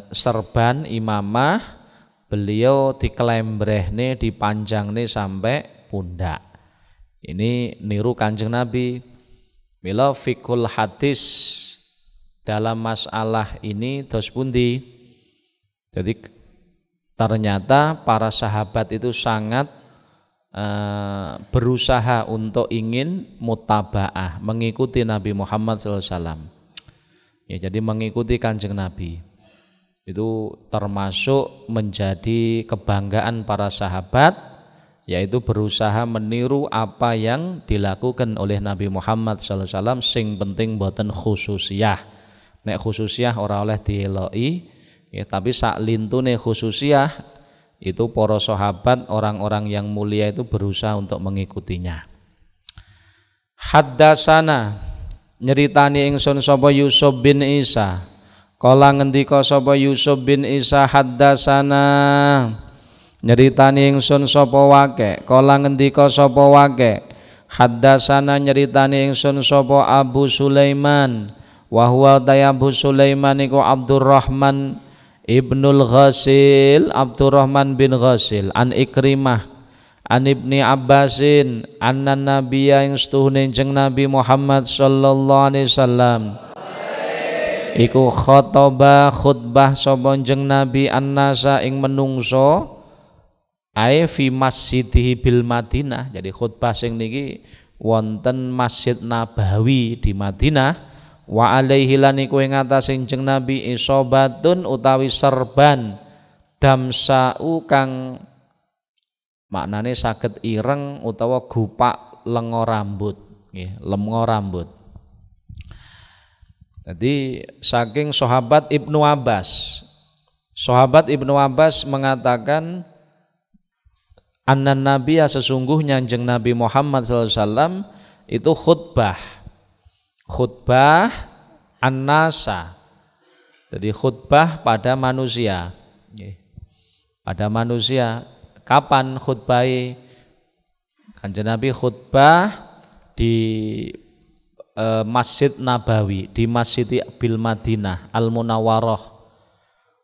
serban imamah, beliau dikelembrehne dipanjangne sampai pundak. Ini niru Kanjeng Nabi. Mila fikul hadis dalam masalah ini dos pundi. Jadi ternyata para sahabat itu sangat berusaha untuk ingin mutabaah, mengikuti Nabi Muhammad SAW. Ya, jadi mengikuti Kanjeng Nabi itu termasuk menjadi kebanggaan para sahabat, yaitu berusaha meniru apa yang dilakukan oleh Nabi Muhammad SAW. Sing penting boten khususiyah. Nek khususiyah ora oleh dieloki, ya, tapi sak lintune khususiyah itu para sahabat, orang-orang yang mulia itu berusaha untuk mengikutinya. Haddasana nyeritani ingsun sapa Yusuf bin Isa. Kala ngendika sapa Yusuf bin Isa haddasana nyeritani ingsun sapa Waqi'. Kala ngendika sapa Waqi', haddasana nyeritani ingsun sapa Abu Sulaiman wa huwa Abu Sulaiman iku Abdurrahman Ibnul Ghasil, Abdurrahman bin Ghasil an Ikrimah an Ibni Abbasin anna nabiyya ing setuhune jeneng Nabi Muhammad sallallahu alaihi wasallam iku khutbah sapa jeneng Nabi annasa ing menungso ae fi masjidihi bil Madinah. Jadi khutbah sing niki wonten Masjid Nabawi di Madinah. Wa alaihi lan iku ing atase jeneng Nabi isobatun utawi serban damsau kang maknane saged ireng utawa gupak lenga rambut nggih, lenga rambut. Jadi saking sahabat Ibnu Abbas. Sahabat Ibnu Abbas mengatakan anna nabiyya sesungguhnya jeneng Nabi Muhammad SAW itu khutbah an-nasa. Jadi khutbah pada manusia. Pada manusia. Kapan khutbahi? Kanjeng Nabi khutbah di Masjid Nabawi, di Masjid bil Madinah Al-Munawwarah.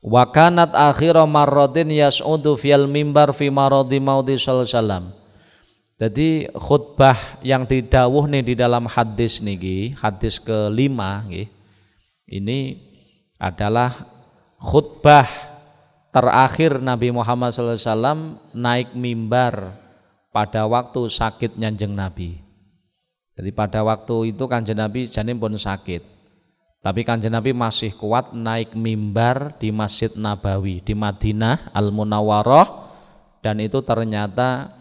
Wa kanat akhira marratin yas'udu fil mimbar fi maradi maudi sallallahu alaihi wasallam. Jadi khutbah yang didhawuhne di dalam hadis niki, hadis kelima nggih. Ini adalah khutbah terakhir Nabi Muhammad SAW naik mimbar pada waktu sakitnya Kanjeng Nabi. Jadi pada waktu itu Kanjeng Nabi jane pun sakit. Tapi Kanjeng Nabi masih kuat naik mimbar di Masjid Nabawi di Madinah Al-Munawwarah, dan itu ternyata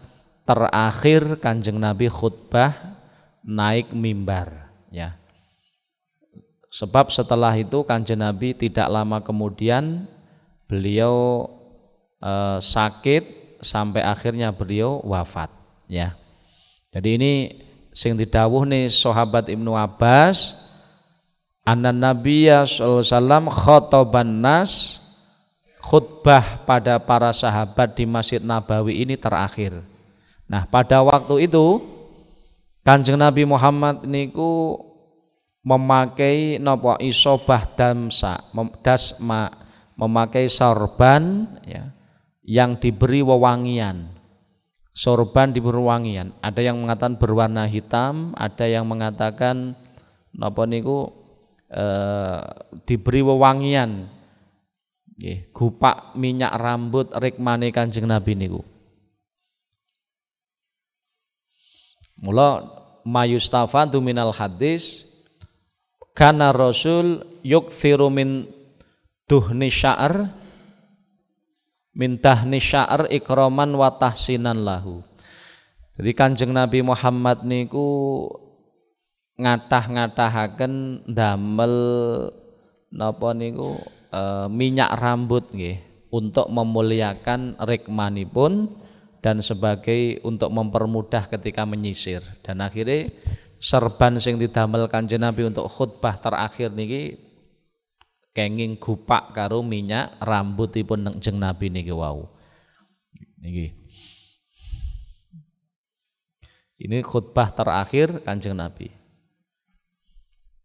terakhir Kanjeng Nabi khutbah naik mimbar, ya. Sebab setelah itu Kanjeng Nabi tidak lama kemudian beliau sakit sampai akhirnya beliau wafat, ya. Jadi ini sing didhawuhne sahabat Ibnu Abbas, anna nabiyya sallallahu alaihi wasallam khotoban nas, khutbah pada para sahabat di Masjid Nabawi ini terakhir. Nah, pada waktu itu Kanjeng Nabi Muhammad niku memakai napa isobah damsa, dasma, memakai sorban, ya, yang diberi wewangian. Sorban diberi wewangian. Ada yang mengatakan berwarna hitam, ada yang mengatakan napa niku diberi wewangian. Nggih, gupak minyak rambut rikmane Kanjeng Nabi niku. Mula mayustafadu minal hadis kana Rasul yukthiru min duhni sya'ar min tahni sya'ar ikraman wa tahsinan lahu. Jadi Kanjeng Nabi Muhammad niku ngatah-ngatahaken damel napa niku minyak rambut nggih untuk memuliakan rikmanipun dan sebagai untuk mempermudah ketika menyisir. Dan akhirnya serban sing didamel Kanjeng Nabi untuk khutbah terakhir niki kenging gupak karo minyak rambutipun Kanjeng Nabi niki wau. Niki. Ini khutbah terakhir Kanjeng Nabi.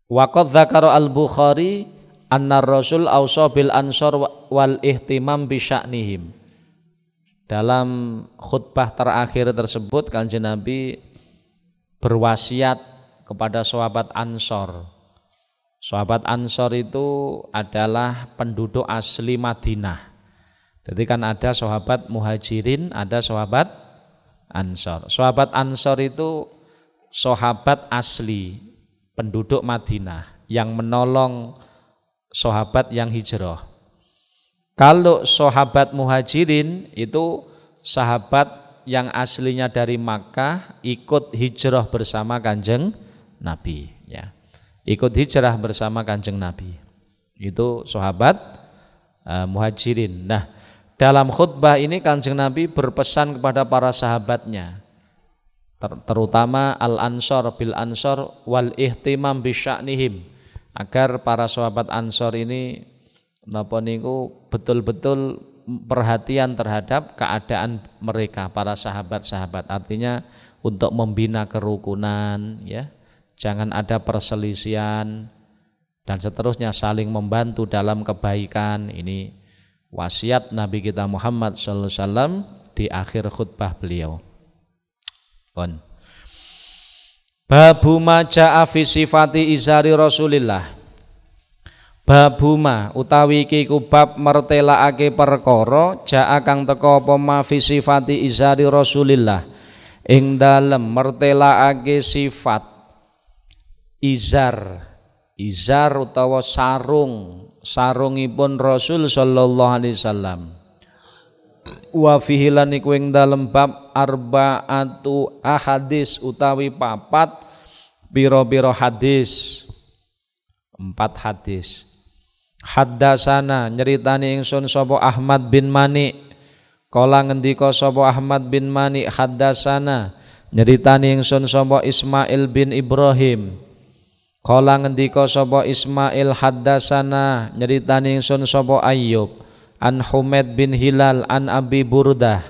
Waqad dzakara al-Bukhari anna Rasul ausa bil ansor wal ihtimam bi sya'nihim. Dalam khutbah terakhir tersebut Kanjeng Nabi berwasiat kepada sahabat Ansor. Sahabat Ansor itu adalah penduduk asli Madinah. Jadi kan ada sahabat Muhajirin, ada sahabat Ansor. Sahabat Ansor itu sahabat asli penduduk Madinah yang menolong sahabat yang hijrah. Kalau sahabat Muhajirin itu sahabat yang aslinya dari Makkah ikut hijrah bersama Kanjeng Nabi, ya. Ikut hijrah bersama Kanjeng Nabi. Itu sahabat Muhajirin. Nah, dalam khutbah ini Kanjeng Nabi berpesan kepada para sahabatnya, terutama al-ansor bil ansor wal ihtimam bi sya'nihim, agar para sahabat Ansor ini napa niku betul-betul perhatian terhadap keadaan mereka, para sahabat-sahabat. Artinya untuk membina kerukunan, ya. Jangan ada perselisihan dan seterusnya, saling membantu dalam kebaikan. Ini wasiat Nabi kita Muhammad sallallahu alaihi wasallam di akhir khutbah beliau. Pun. Babu ma jaa fi sifati izari Rasulillah. Babuma utawi iki ku bab mertelaake perkara jaa kang teka apa ma fi sifati izari Rasulillah, ing dalem mertelaake sifat izar utawa sarungipun Rasul sallallahu alaihi wasallam. Wa fihi lan iku ing dalem bab arbaatu ahadis utawi papat biro-biro hadis, 4 hadis. Haddasana nyeritani ingsun sapa Ahmad bin Mani, kala ngendika sapa Ahmad bin Mani haddasana nyeritani ingsun sapa Ismail bin Ibrahim, kala ngendika sapa Ismail haddasana nyeritani ingsun sapa Ayyub an Humaid bin Hilal an Abi Burdah,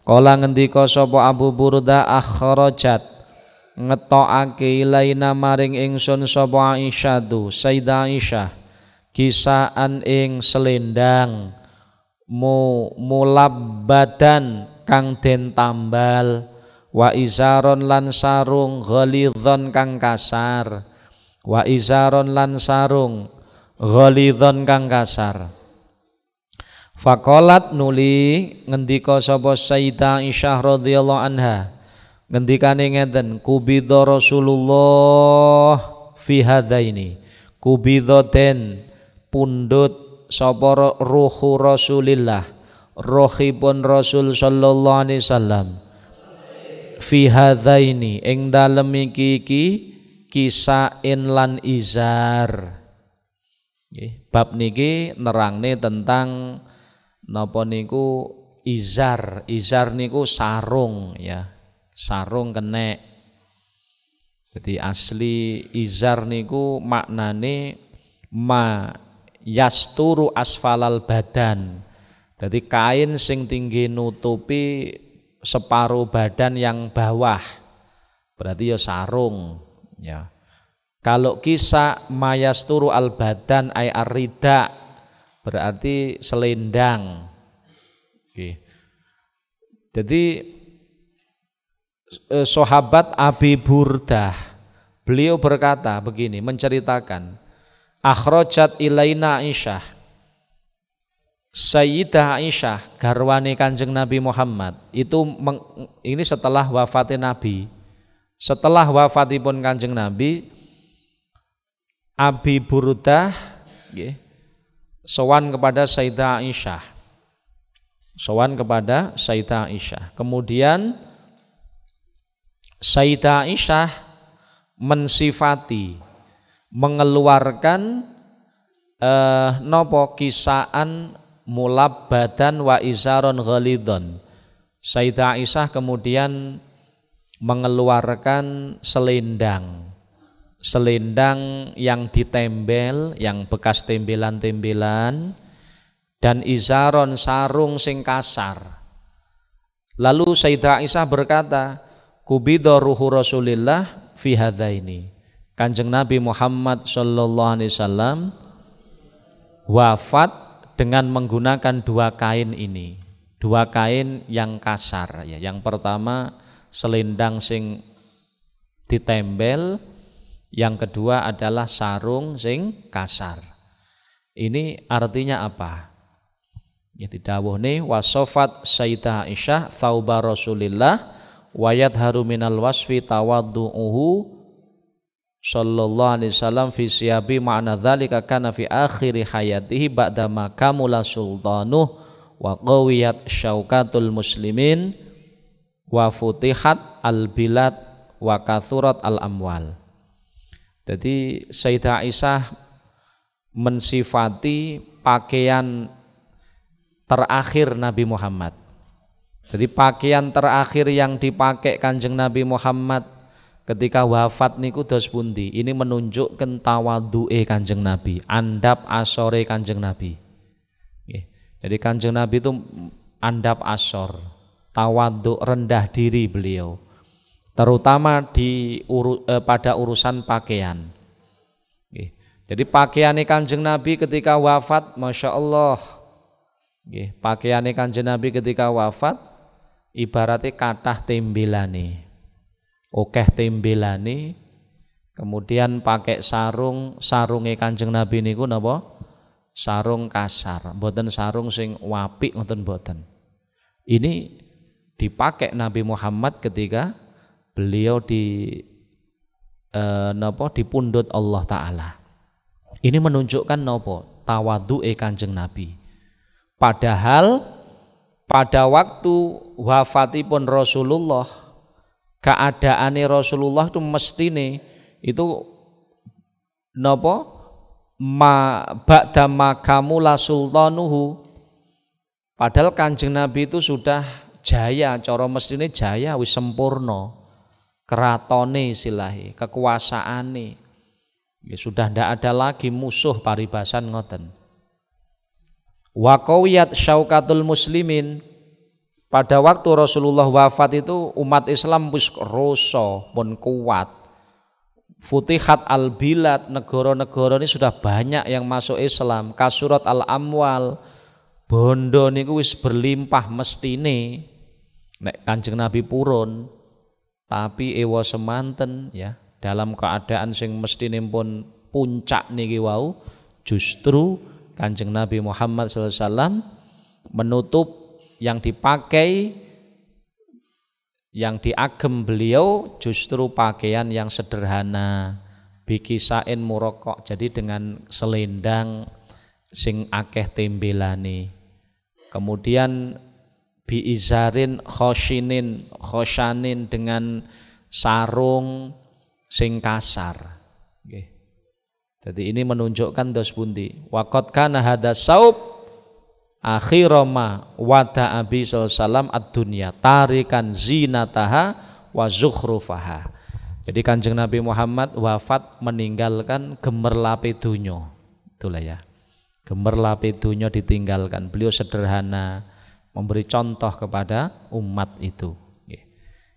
kala ngendika sapa Abu Burdah akhrajat ngetokake ilaina maring ingsun sapa Aisyah Sayyidah Aisyah kisaan ing selendang mulabbadan kang den tambal, wa izaron lan sarung ghalidhon kang kasar, wa izaron lan sarung ghalidhon kang kasar. Faqalat nuli ngendika sapa Sayyidah Aisyah radhiyallahu anha, ngendikane ngeten, kubidha Rasulullah fi hadaini, kubidha den pundut sapa ruhu Rasulillah, rohipun Rasul sallallahu alaihi wasallam, fi hadaini ing dalem iki kisain lan izar. Bab niki nerangne tentang napa niku izar niku sarung, ya, sarung kenek. Jadi asli izar niku maknane ma yasturu asfalal badan. Jadi kain sing tinggi nutupi separuh badan yang bawah, berarti ya sarung, ya. Kalau kisah mayasturu al badan ay arida berarti selendang. Oke. Jadi sahabat Abi Burdah, beliau berkata begini, menceritakan, akhrajat ilaina Aisyah, Sayyidah Aisyah garwane Kanjeng Nabi Muhammad itu ini setelah wafatnya Nabi. Setelah wafatipun Kanjeng Nabi, Abi Burdah sowan kepada Sayyidah Aisyah. Sowan kepada Sayyidah Aisyah. Kemudian Sayyidah Aisyah mensifati, mengeluarkan nopo kisaan mulabbadan wa izaron ghalidon. Sayyidah Aisyah kemudian mengeluarkan selendang yang ditembel, yang bekas tembelan-tembelan, dan izaron sarung sing kasar. Lalu Sayyidah Aisyah berkata, kubidha ruhu Rasulillah fi hadaini. Kanjeng Nabi Muhammad sallallahu alaihi wasallam wafat dengan menggunakan dua kain ini, dua kain yang kasar ya. Yang pertama selendang sing ditembel, yang kedua adalah sarung sing kasar. Ini artinya apa? Ya didhawuhne wasofat Sayyidah Aisyah thauba Rasulillah wa yadharu minal wasfi tawaddu'uhu sallallahu alaihi wasallam fi siyabi ma'na dzalika kana fi akhir hayatihi ba'da ma kamula sultanuh wa qawiyat syaukatul muslimin wa futihat al bilad wa kathurat al amwal. Jadi Sayyidah Aisyah mensifati pakaian terakhir Nabi Muhammad. Jadi pakaian terakhir yang dipakai Kanjeng Nabi Muhammad ketika wafat niku dos pundi. Ini menunjukkan tawadhu'e Kanjeng Nabi, andap asore Kanjeng Nabi. Jadi Kanjeng Nabi itu andap asor, tawadhu, rendah diri beliau, terutama pada urusan pakaian. Jadi pakaian Kanjeng Nabi ketika wafat, masya Allah, pakaian Kanjeng Nabi ketika wafat ibaratnya kathah tembelane, okeh tembelane, kemudian pakai sarunge Kanjeng Nabi niku napa? Sarung kasar, mboten sarung sing wapik, mboten mboten. Ini dipakai Nabi Muhammad ketika beliau dipundhut Allah Ta'ala. Ini menunjukkan nopo? Tawadhu'e Kanjeng Nabi. Padahal pada waktu wafatipun Rasulullah, keadaane Rasulullah itu mestine itu nopo? Ba'da makamula sultanuhu. Padahal Kanjeng Nabi itu sudah jaya, cara mestine jaya wis sempurna. Keratone silahi, kekuasaane. Ya sudah ndak ada lagi musuh paribasan ngoten. Wa qawiyat syaukatul muslimin. Pada waktu Rasulullah wafat itu umat Islam wis roso pun kuat. Futihat al-bilad, negara-negara ini sudah banyak yang masuk Islam. Kasurat al-amwal, bondo niku wis berlimpah mestine. Nek Kanjeng Nabi purun, tapi ewa semanten ya, dalam keadaan sing mestine pun puncak niki wau, justru Kanjeng Nabi Muhammad sallallahu alaihi wasallam menutup yang dipakai, yang diagem beliau justru pakaian yang sederhana, bikisain murokok, jadi dengan selendang sing akeh tembelane, kemudian biizarin khosyanin dengan sarung sing kasar. Jadi ini menunjukkan dos pundi waqad kana hadza saub akhirama wada Abi sallallahu alaihi wasallam ad-dunya tarikan zinataha wa zukhrufaha. Jadi Kanjeng Nabi Muhammad wafat meninggalkan gemerlape dunya. Itulah ya. Gemerlape dunya ditinggalkan. Beliau sederhana, memberi contoh kepada umat itu.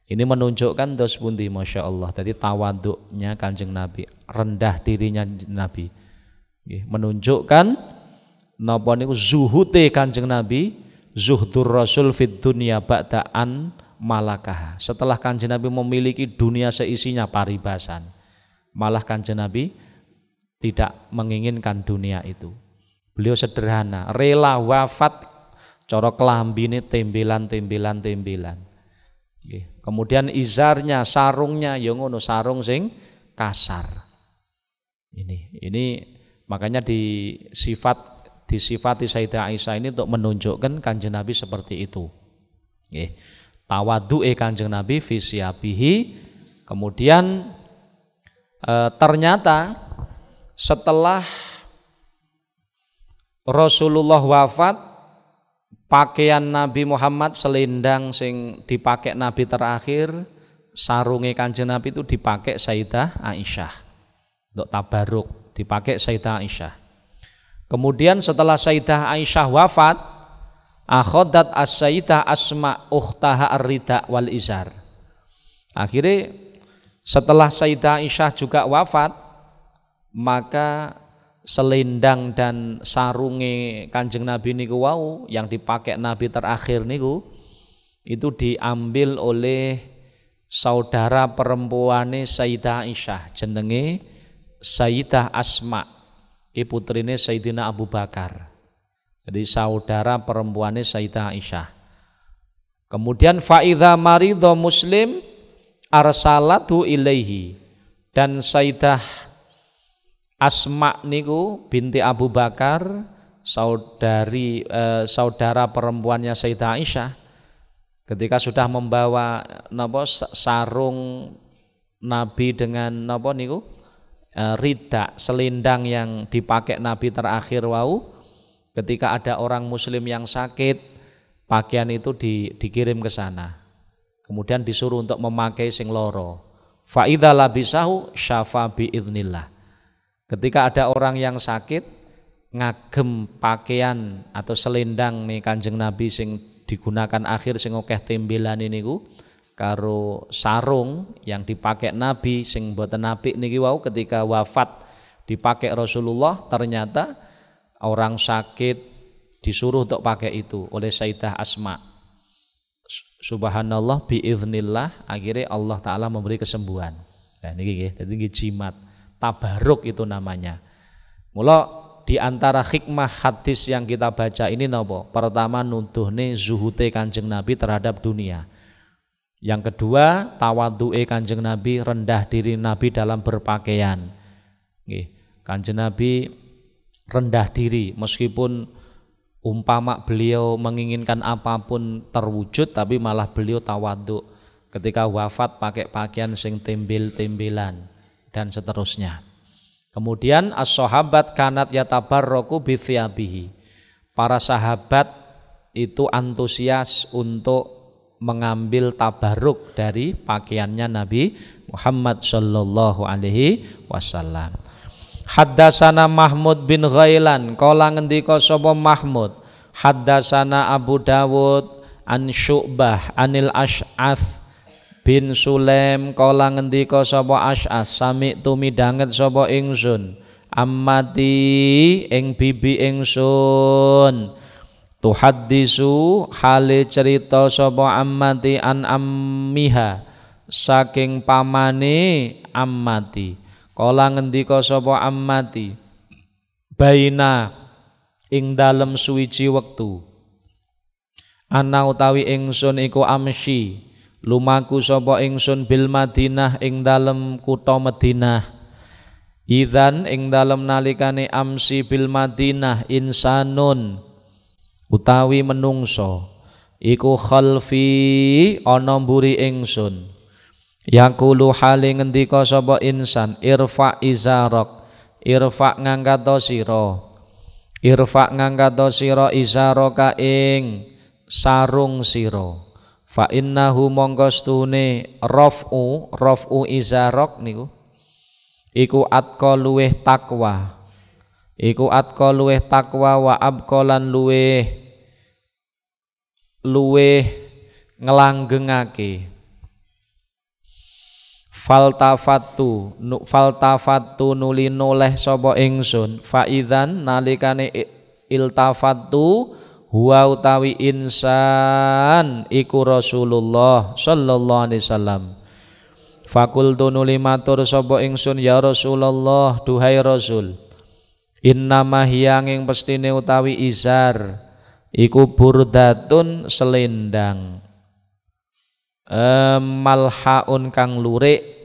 Ini menunjukkan dos pundi masya Allah. Jadi tawaduknya Kanjeng Nabi, rendah dirinya Nabi. Menunjukkan napa niku zuhute Kanjeng Nabi, zuhdur rasul fid dunya ba'da'an malakaha. Setelah Kanjeng Nabi memiliki dunia seisinya paribasan, malah Kanjeng Nabi tidak menginginkan dunia itu. Beliau sederhana, rela wafat cara kelambine tembelan. Kemudian izarnya, sarungnya ya ngono, sarung sing kasar. Ini makanya disifati Sayyidah Aisyah ini untuk menunjukkan Kanjeng Nabi seperti itu. Tawadhu'e Kanjeng Nabi fi siyabihi. Kemudian ternyata setelah Rasulullah wafat, pakaian Nabi Muhammad, selendang sing dipakai Nabi terakhir, sarunge Kanjeng Nabi itu dipakai Sayyidah Aisyah untuk tabaruk, dipakai Sayyidah Aisyah. Kemudian setelah Sayyidah Aisyah wafat, akhadat as-Sayyidah Asma ukhtaha ar-rida wal izar. Akhirnya setelah Sayyidah Aisyah juga wafat, maka selendang dan sarunge Kanjeng Nabi niku wau yang dipakai Nabi terakhir niku itu diambil oleh saudara perempuane Sayyidah Aisyah, jenenge Sayyidah Asma, ki putrine Sayyidina Abu Bakar. Jadi saudara perempuane Sayyidah Aisyah. Kemudian faidha maridho Muslim arsalatu ilaihi, dan Sayyidah Asma niku binti Abu Bakar, saudara perempuannya Sayyidah Aisyah, ketika sudah membawa sarung Nabi dengan rida, selendang yang dipakai Nabi terakhir wau, ketika ada orang muslim yang sakit, pakaian itu dikirim ke sana. Kemudian disuruh untuk memakai sing loro. Fa idza labisahu syafa bi idznillah. Ketika ada orang yang sakit ngagem pakaian atau selendang nih Kanjeng Nabi sing digunakan akhir sing akeh tembelan niku karo sarung yang dipakai Nabi sing mboten apik niki wau, ketika wafat dipakai Rasulullah, ternyata orang sakit disuruh untuk pakai itu oleh Sayyidah Asma. Subhanallah biiznillah, akhirnya Allah Ta'ala memberi kesembuhan. Nah niki jadi jimat tabaruk itu namanya. Mula di antara hikmah hadis yang kita baca ini napa? Pertama, nuduhne zuhute Kanjeng Nabi terhadap dunia. Yang kedua, tawadhu'e Kanjeng Nabi, rendah diri Nabi dalam berpakaian. Nggih, Kanjeng Nabi rendah diri meskipun umpama beliau menginginkan apapun terwujud, tapi malah beliau tawadhu. Ketika wafat pakai pakaian sing tembel-tembelan dan seterusnya. Kemudian as-sahabat kanat yatabarraku bi thiyabihi. Para sahabat itu antusias untuk mengambil tabarruk dari pakaiannya Nabi Muhammad sallallahu alaihi wasallam. Haddasana Mahmud bin Ghailan, kala ngendika sapa Mahmud, haddasana Abu Dawud an Syu'bah anil Ash'ath bin Sulaim, kala ngendika sapa Ash'as, sami tumidanget sapa ingsun ammati ing bibi ingsun, tuhaddisu hale cerita sapa ammati an ammiha saking pamane ammati. Kala ngendika sapa ammati, baina ing dalem suwiji wektu, ana utawi ingsun iku amsi lumaku sapa ingsun bil Madinah ing dalem kutha Madinah. Idzan ing dalem nalikane amsi bil Madinah insanun utawi menungso iku khalfi ana mburi ingsun, yaqulu hale ngendika sapa insan, irfa izarok, irfa ngangkat sira izaraka ing sarung sira. Fa innahu mongko stune raf'u izarok niku iku atqa luweh takwa wa abqalan luweh ngelanggengake. Faltafatu nuli noleh sapa ingsun, fa idzan nalikane iltafatu huwa utawi insan iku Rasulullah sallallahu alaihi wasallam. Fakultu nuli matur sapa ingsun ya Rasulullah, duhai Rasul, innama hiya ing pestine utawi izar iku burdatun selendang malhaun kang lurik.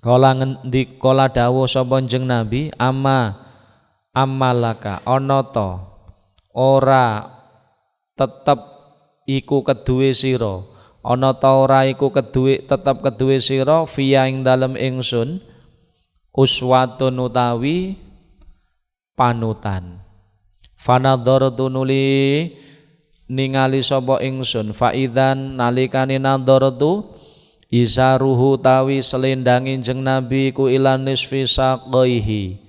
Kala ngendi kala dawuh sapa jeneng Nabi, amalaka ana ta ora tetep iku keduwe sira, ana ta ora iku keduwe tetep keduwe sira fiya ing dalem ingsun uswatun utawi panutan. Fanadhartu nuli ningali sapa ingsun faidan nalikane nadhartu isaruhu tawi selendangin jeng Nabi ku ilanis fisaqaihi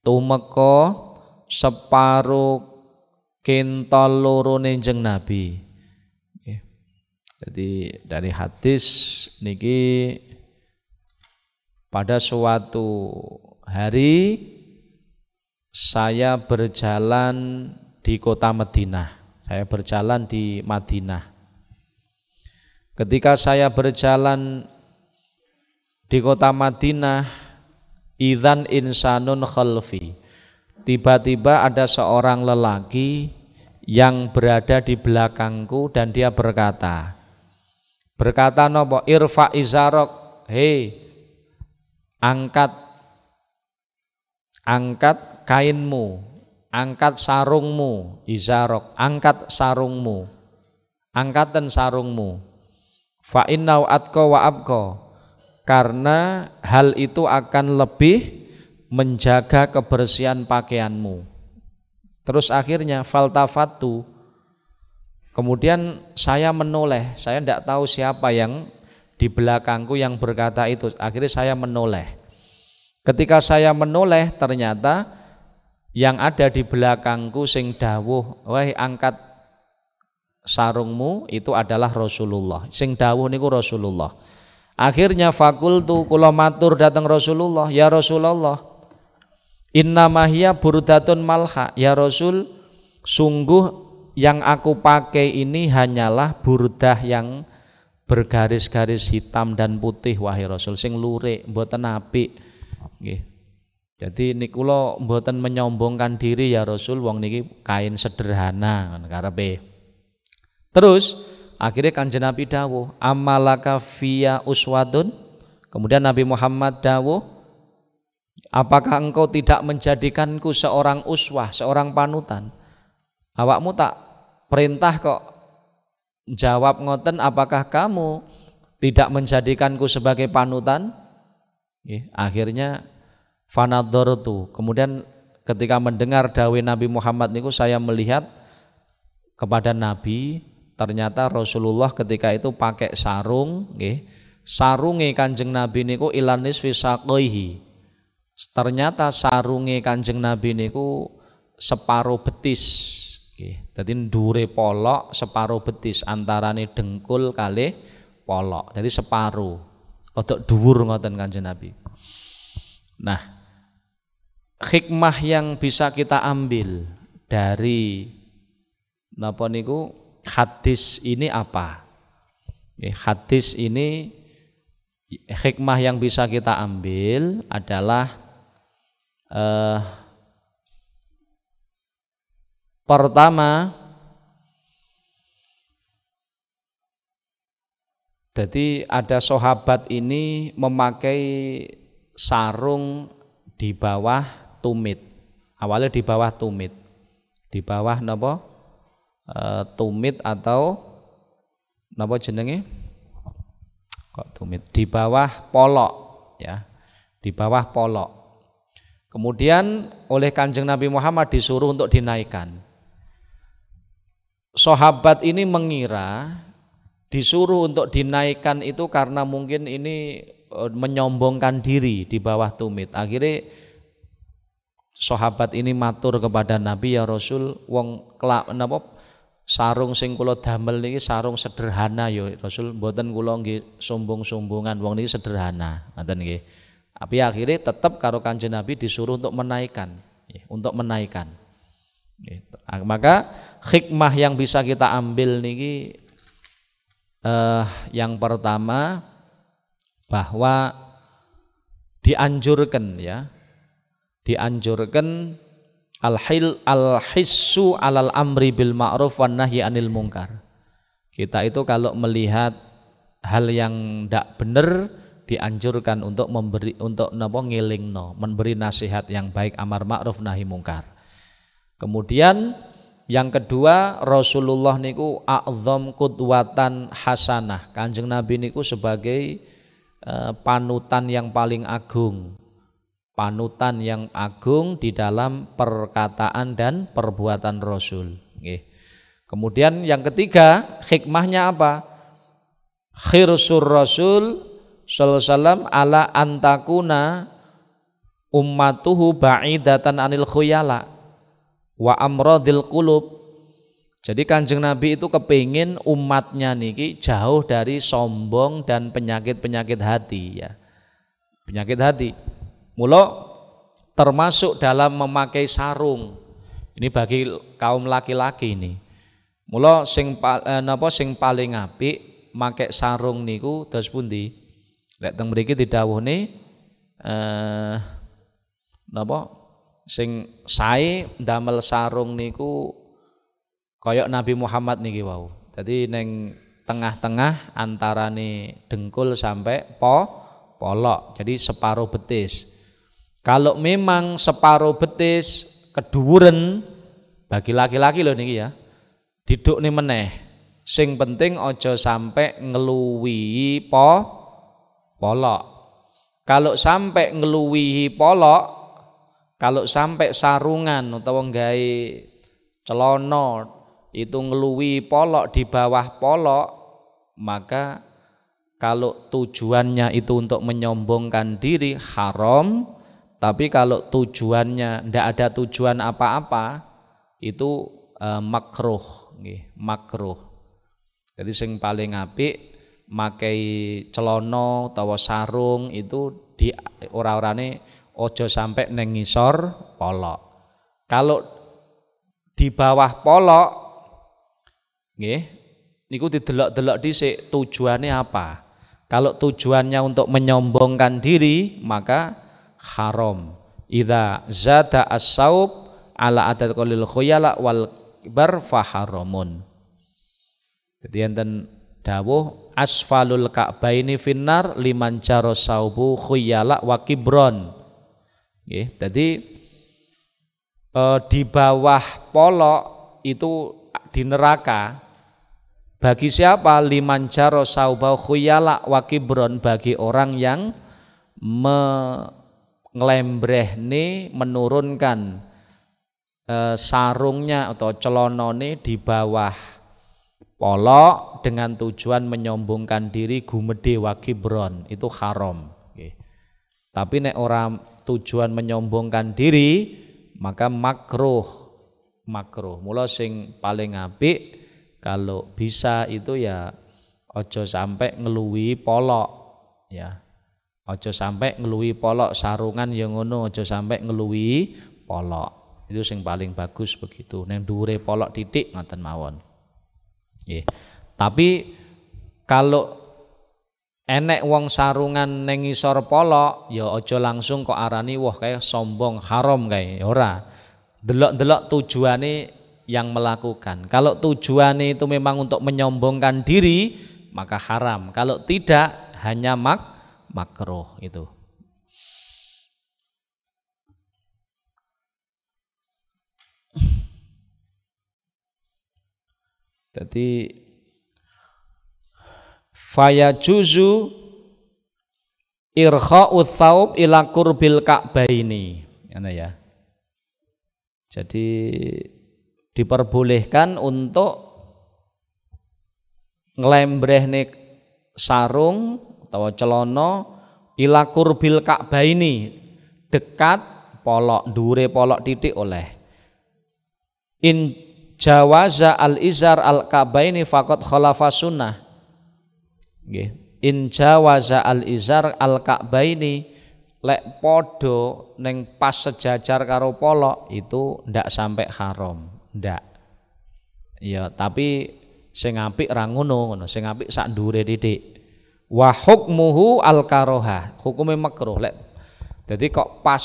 tumeka separo kentol lorone jeng Nabi. Jadi dari hadis niki pada suatu hari saya berjalan di kota Madinah. Saya berjalan di Madinah. Ketika saya berjalan di kota Madinah, idzan insanun khalfi. Tiba-tiba ada seorang lelaki yang berada di belakangku dan dia berkata nopo irfa izarok, hei angkat kainmu, angkat sarungmu, izarok, angkat sarungmu, angkatan sarungmu. Fa innau atqa wa abqa, karena hal itu akan lebih menjaga kebersihan pakaianmu. Terus akhirnya faltafatu, kemudian saya menoleh, saya tidak tahu siapa yang di belakangku yang berkata itu. Akhirnya saya menoleh. Ketika saya menoleh ternyata yang ada di belakangku sing dawuh, wahai angkat sarungmu, itu adalah Rasulullah. Sing dawuh niku Rasulullah. Akhirnya fakultu kula matur datang Rasulullah, ya Rasulullah, innama hiya burdatun malha, ya Rasul, sungguh yang aku pakai ini hanyalah burdah yang bergaris-garis hitam dan putih wahai Rasul, sing lurik mboten apik nggih. Jadi niku kula mboten menyombongkan diri ya Rasul, wong niki kain sederhana ngono karepe. Terus akhirnya Kanjeng Nabi dawuh, amalaka fiya uswadun. Kemudian Nabi Muhammad dawuh, apakah engkau tidak menjadikanku seorang uswah, seorang panutan? Awakmu tak perintah kok jawab ngoten, apakah kamu tidak menjadikanku sebagai panutan? Akhirnya fanadhartu, kemudian ketika mendengar dawuh Nabi Muhammad niku saya melihat kepada Nabi. Ternyata Rasulullah ketika itu pakai sarung, sarunge Kanjeng Nabi niku ilanis fisaqaihi. Ternyata sarunge Kanjeng Nabi niku separo betis. Jadi ndure polok separo betis, antarane dengkul kalih polok. Jadi separo. Rodok dhuwur ngoten Kanjeng Nabi. Nah, hikmah yang bisa kita ambil dari napa niku hadis ini apa? Hadis ini hikmah yang bisa kita ambil adalah pertama, jadi ada sahabat ini memakai sarung di bawah tumit. Awalnya di bawah tumit. Di bawah napa? Tumit atau napa jenenge? Kok tumit? Di bawah polok ya. Di bawah polok. Kemudian oleh Kanjeng Nabi Muhammad disuruh untuk dinaikkan. Sahabat ini mengira disuruh untuk dinaikkan itu karena mungkin ini menyombongkan diri di bawah tumit. Akhirnya sahabat ini matur kepada Nabi, ya Rasul, wong napa sarung sing kula damel niki sarung sederhana ya Rasul, mboten kula nggih sombong-sombongan, wong niki sederhana ngoten nggih. Tapi akhirnya tetap karo Kanjeng Nabi disuruh untuk menaikkan, untuk menaikkan. Gitu. Maka hikmah yang bisa kita ambil niki yang pertama bahwa dianjurkan al-hissu alal amri bil ma'ruf wan nahyi anil munkar. Kita itu kalau melihat hal yang tidak benar dianjurkan untuk memberi nasihat yang baik, amar ma'ruf nahi mungkar. Kemudian yang kedua, Rasulullah niku a'zam qudwatan hasanah. Kanjeng Nabi niku sebagai panutan yang paling agung. Panutan yang agung di dalam perkataan dan perbuatan Rasul. Kemudian yang ketiga, hikmahnya apa? Khirsur Rasul sallallahu alaihi wasallam ala antakuna ummatuhu ba'idatan anil khuyala wa amradil qulub. Jadi Kanjeng Nabi itu kepingin umatnya niki jauh dari sombong dan penyakit-penyakit hati ya. Penyakit hati. Mula termasuk dalam memakai sarung. Ini bagi kaum laki-laki ini. Mula sing paling apik make sarung niku dos pundi? Lek teng mriki didhawuhne sing sae ndamel sarung niku kaya Nabi Muhammad niki wau. Dadi ning tengah-tengah antarane dengkul sampai polok. Jadi separuh betis. Kalau memang separuh betis keduwuren bagi laki-laki lho niki ya. Didukne meneh. Sing penting aja sampai ngeluwihi polok. Kalau sampai ngeluwihi polok, kalau sampai sarungan utawa nggawe celana itu ngeluwihi polok di bawah polok, maka kalau tujuannya itu untuk menyombongkan diri haram, tapi kalau tujuannya ndak ada tujuan apa-apa itu makruh, makruh. Jadi sing paling apik makai celana utawa sarung itu di ora-orane aja sampai neng ngisor polok. Kalau di bawah polok nggih niku didelok-delok dhisik tujuannya apa. Kalau tujuannya untuk menyombongkan diri maka haram. Idza zada as-saub ala adad qalil khuyala wal bar faharamun. Jadi enten dawuh asfalul ka'baini finnar liman jaro saubu khuyala wa kibron. Nggih, jadi di bawah polok itu di neraka bagi siapa? Liman jaro saubu khuyala wa kibron, bagi orang yang ngelembrehne menurunkan sarungnya atau celonone di bawah polok dengan tujuan menyombongkan diri gumedhe wa kibron, itu haram. Tapi nek orang tujuan menyombongkan diri maka makruh. Mula sing paling apik kalau bisa itu ya ojo sampai ngeluwi polok ya. Ojo sampai ngeluwi polok, sarungan yang ngono ojo sampai ngeluwi polok. Itu sing paling bagus begitu. Neng dhuwure polok titik ngoten mawon. Tapi kalau enek wong sarungan neng ngisor polok ya aja langsung kok arani wah kayak sombong haram kayak ora. Delok-delok tujuane yang melakukan. Kalau tujuannya itu memang untuk menyombongkan diri maka haram. Kalau tidak hanya makruh itu. Jadi fayajuzu irkha'u tsaub ila qurbil ka'baini. Ya. Jadi diperbolehkan untuk ngelembrehne sarung atau celana ila qurbil ka'baini, dekat polok, dhuwure polok titik oleh. In jawaza al-izar al-ka'baini faqad khalafa sunnah. Nggih. In jawaza al-izar al-ka'baini, lek podo neng pas sejajar karo polok itu ndak sampai haram, ndak. Ya, tapi sing apik ra ngono, sing apik sak ndure titik. Wa hukmuhu al karoha, hukume makruh lek. Jadi kok pas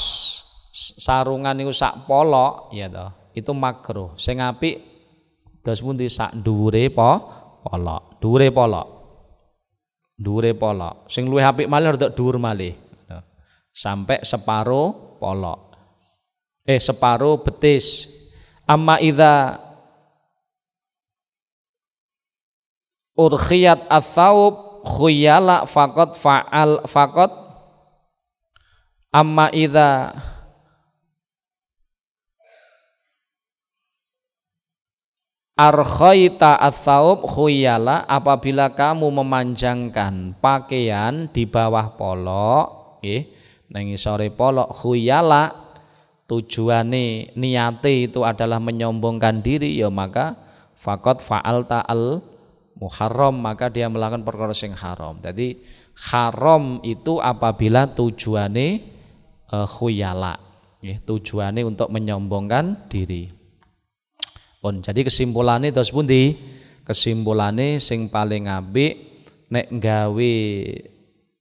sarungan niku sak polok ya toh, itu makruh. Sing apik dos pundi sak ndure polok, dhuwure polok. Dhuwure polok. Sing luwih apik malih rada dhuwur malih. Sampai separuh polok. Separuh betis. Amma idza urkhiyat ats-tsaub khuyala faqat fa'al faqat amma idza arkhaita ats-tsaub khuyala, apabila kamu memanjangkan pakaian di bawah polok nang isore polok, khuyala tujuane niate itu adalah menyombongkan diri, ya maka faqat fa'alta al muharram, maka dia melakukan perkara sing haram. Jadi haram itu apabila tujuane khuyala, tujuane untuk menyombongkan diri. Jadi kesimpulannya terus pundi? Kesimpulannya sing paling apik nek gawe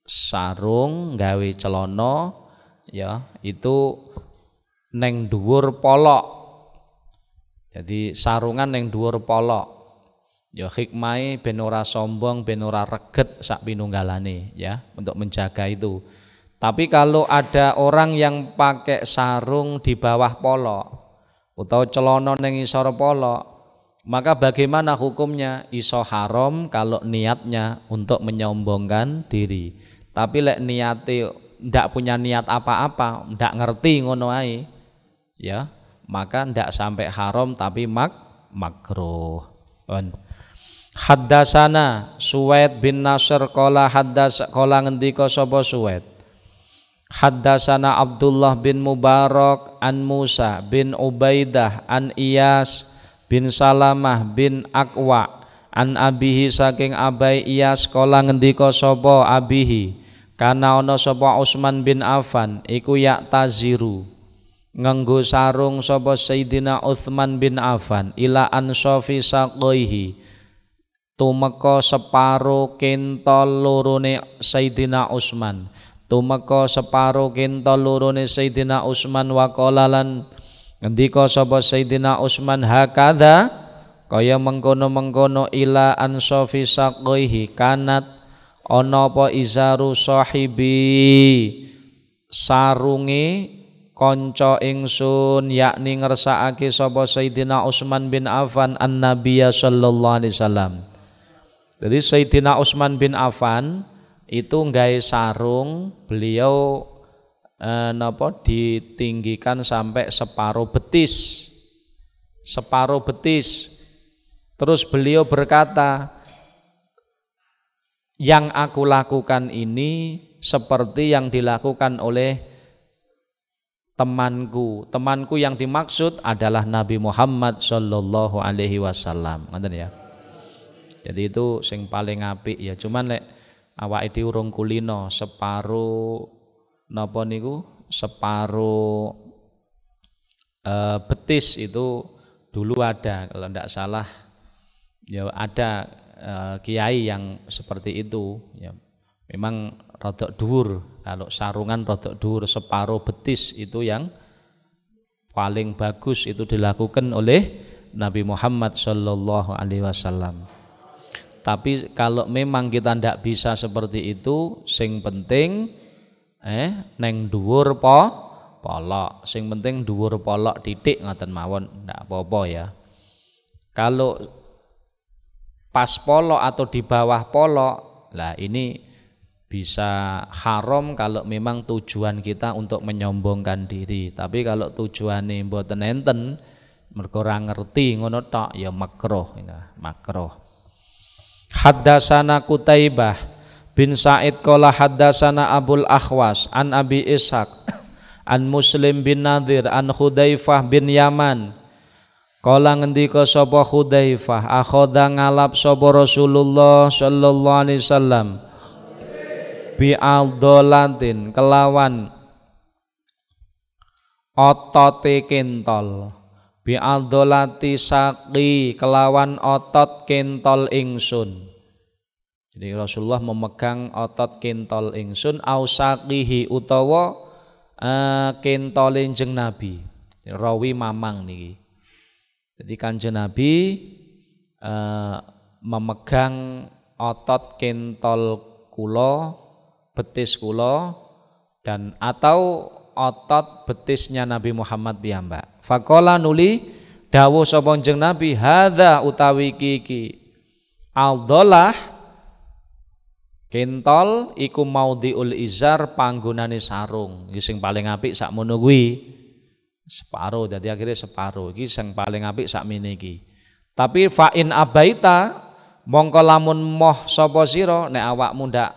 sarung, gawe celana ya itu neng dhuwur polok. Jadi sarungan neng dhuwur polok. Ya hikmah ben ora sombong, ben ora reget sak pinunggalane ya, untuk menjaga itu. Tapi kalau ada orang yang pakai sarung di bawah polok atau celana ning isor polok, maka bagaimana hukumnya? Iso haram kalau niatnya untuk menyombongkan diri. Tapi lek niate ndak punya niat apa-apa, ndak ngerti ngono ae, ya, maka ndak sampai haram tapi makruh. Haddasana Suwaid bin Nasr qala ngendika sapa Suwaid. Haddasana Abdullah bin Mubarak an Musa bin Ubaidah an Iyas bin Salamah bin Aqwa an abihi saking abai Iyas qala ngendika sapa abihi, kana ana sapa Utsman bin Affan iku yaktaziru nganggo sarung sapa Sayyidina Utsman bin Affan ila ansofi saqaihi tumeka separo kentol lorone Sayyidina Utsman, tumeka separo kentol lorone Sayyidina Utsman wa qala lan ngendika sapa Sayyidina Utsman hakadha kaya mengkono-mengkono ila ansofi saqaihi kanat ana apa izaru sahibi sarunge kanca ingsun, yakni ngersakake sapa Sayyidina Utsman bin Affan an-Nabiy sallallahu alaihi wasallam. Jadi Sayyidina Utsman bin Affan itu nggawe sarung, beliau ditinggikan sampai separuh betis. Separuh betis. Terus beliau berkata, yang aku lakukan ini seperti yang dilakukan oleh temanku yang dimaksud adalah Nabi Muhammad sallallahu alaihi wasallam. Ngoten ya. Jadi itu sing paling apik ya. Cuman lek awake dhewe urung kulino separuh napa niku? Separuh betis itu dulu ada, kalau tidak salah ya ada kiai yang seperti itu ya. Memang rodok dhuwur, kalau sarungan rodok dhuwur, separuh betis itu yang paling bagus, itu dilakukan oleh Nabi Muhammad sallallahu alaihi wasallam. Tapi kalau memang kita ndak bisa seperti itu, sing penting neng dhuwur polok, sing penting dhuwur polok titik ngoten mawon, ndak apa-apa ya. Kalau pas polok atau di bawah polok, lah ini bisa haram kalau memang tujuan kita untuk menyombongkan diri. Tapi kalau tujuannya mboten enten, mergo ora ngerti ngono tok ya makruh, makruh. Haddasana Qutaibah bin Sa'id qala haddasana Abul Akhwas an Abi Ishaq an Muslim bin Nadir an Hudzaifah bin Yaman qala ngendika sapa Hudzaifah akhadha ngalap sapa Rasulullah sallallahu alaihi wasallam bi aldolatin kelawan otote kentol, bi'adolati saqi kelawan otot kentol ingsun. Jadi Rasulullah memegang otot kentol ingsun au saqihi utawa kentole Kanjeng Nabi. Rawi mamang niki. Jadi Kanjeng Nabi memegang otot kentol kula, betis kula dan atau otot betisnya Nabi Muhammad piyambak. Faqala nuli dawuh sapa Kanjeng Nabi, hadza utawi iki aldolah kentol iku maudhiul izar panggonane sarung. Iki sing paling apik sakmono kuwi. Separo dadi akhirnya separo iki sing paling apik sakmene iki. Tapi fa in abaita mongko lamun moh sapa sira nek awakmu ndak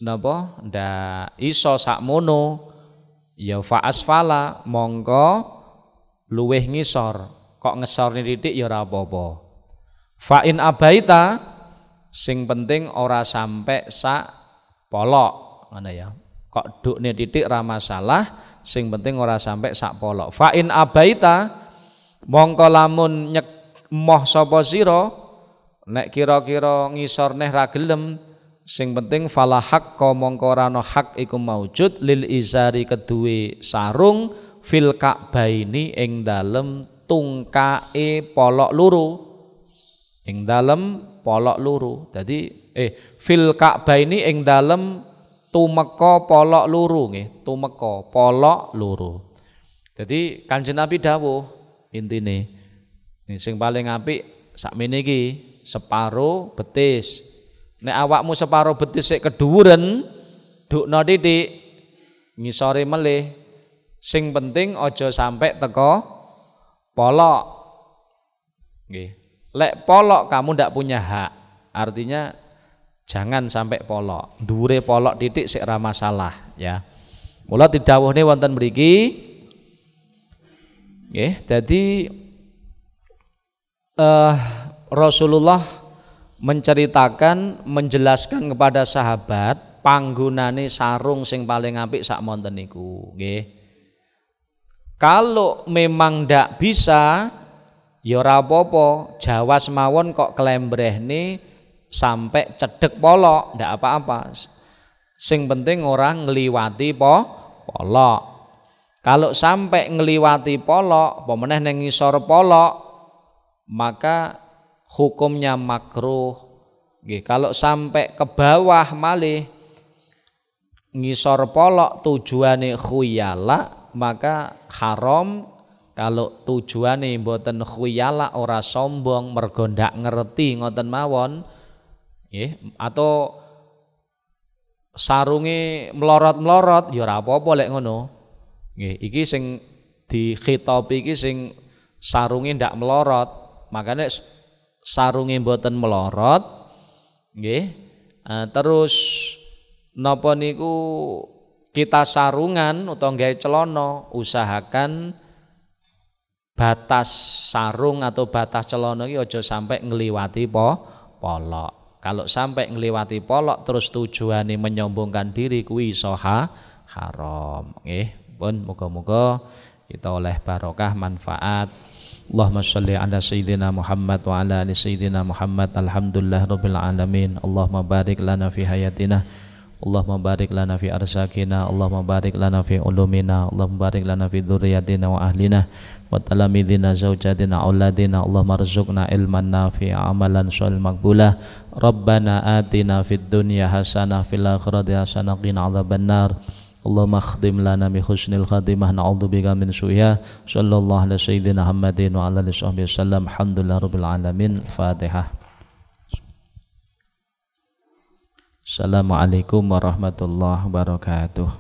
napa ndak iso sakmono ya fa asfala mongko luweh ngisor. Kok ngesorne titik ya ora apa-apa. Fa in abaita sing penting ora sampai sak polok ngono ya. Kok dukne titik ra masalah, sing penting ora sampai sak polok. Fa in abaita mongko lamun moh sapa sira nek kira-kira ngisor neh ra gelem, sing penting fala haqqa mongko ora ana hak iku maujud lil izari keduwe sarung fil ka'baini ing dalem tungkae polok loro. Ing dalem polok loro. Dadi fil ka'baini ing dalem tumeka polok loro nggih, tumeka polok loro. Dadi Kanjeng Nabi dawuh intine sing paling apik sakmene iki separo betis. Nek awakmu separo betis sik keduwuren dukno titik ngisore melih, sing penting aja sampai teko polok nggih. Lek polok kamu ndak punya hak, artinya jangan sampai polok. Dhuwure polok titik sik ra masalah ya. Mula didhawuhne wonten mriki nggih, dadi Rasulullah menceritakan, menjelaskan kepada sahabat panggonane sarung sing paling apik sak monten niku nggih. Kalau memang ndak bisa ya ora apa-apa, jawas mawon kok klembrehne sampai cedek polok ndak apa-apa. Sing penting orang ngliwati polok. Kalau sampai ngliwati polok, apa meneh ning ngisor polok, maka hukumnya makruh. Nggih, kalau sampai ke bawah malih ngisor polok tujuane khuyala, maka haram. Kalau tujuane mboten khuyala ora sombong mergo ndak ngerti ngoten mawon, nggih, atau sarunge melorot-melorot ya ora apa-apa lek ngono. Nggih, iki sing dikhitabi iki sing sarunge ndak melorot. Makanya sarunge mboten melorot nggih. Terus napa niku kita sarungan utawa gawe celana, usahakan batas sarung atau batas celana iki aja sampai ngliwati polok. Kalau sampai ngliwati polok terus tujuane menyombongkan diri kuwi iso haram nggih. Pun muga-muga kita oleh barokah manfaat. Allahumma sholli ala sayyidina Muhammad wa ala ali sayyidina Muhammad. Alhamdulillah rabbil alamin. Allahumma barik lana fi hayatina, Allahumma barik lana fi arzakina, Allahumma barik lana fi ulumina, Allahumma barik lana fi dzurriyyatina wa ahlina wa talamidina zaujatina auladina. Allahumma rzuqna ilman nafi'a amalan shalih maqbulah. Rabbana atina fid dunya hasanah fil akhirati hasanah qina adzabannar. Allahumma khdim lana bi husnil khatimah na'udzubika min su'iha. Sallallahu ala sayyidina Muhammadin wa ala alihi wasallam. Alhamdulillah rabbil alamin. Fatihah. Assalamualaikum warahmatullahi wabarakatuh.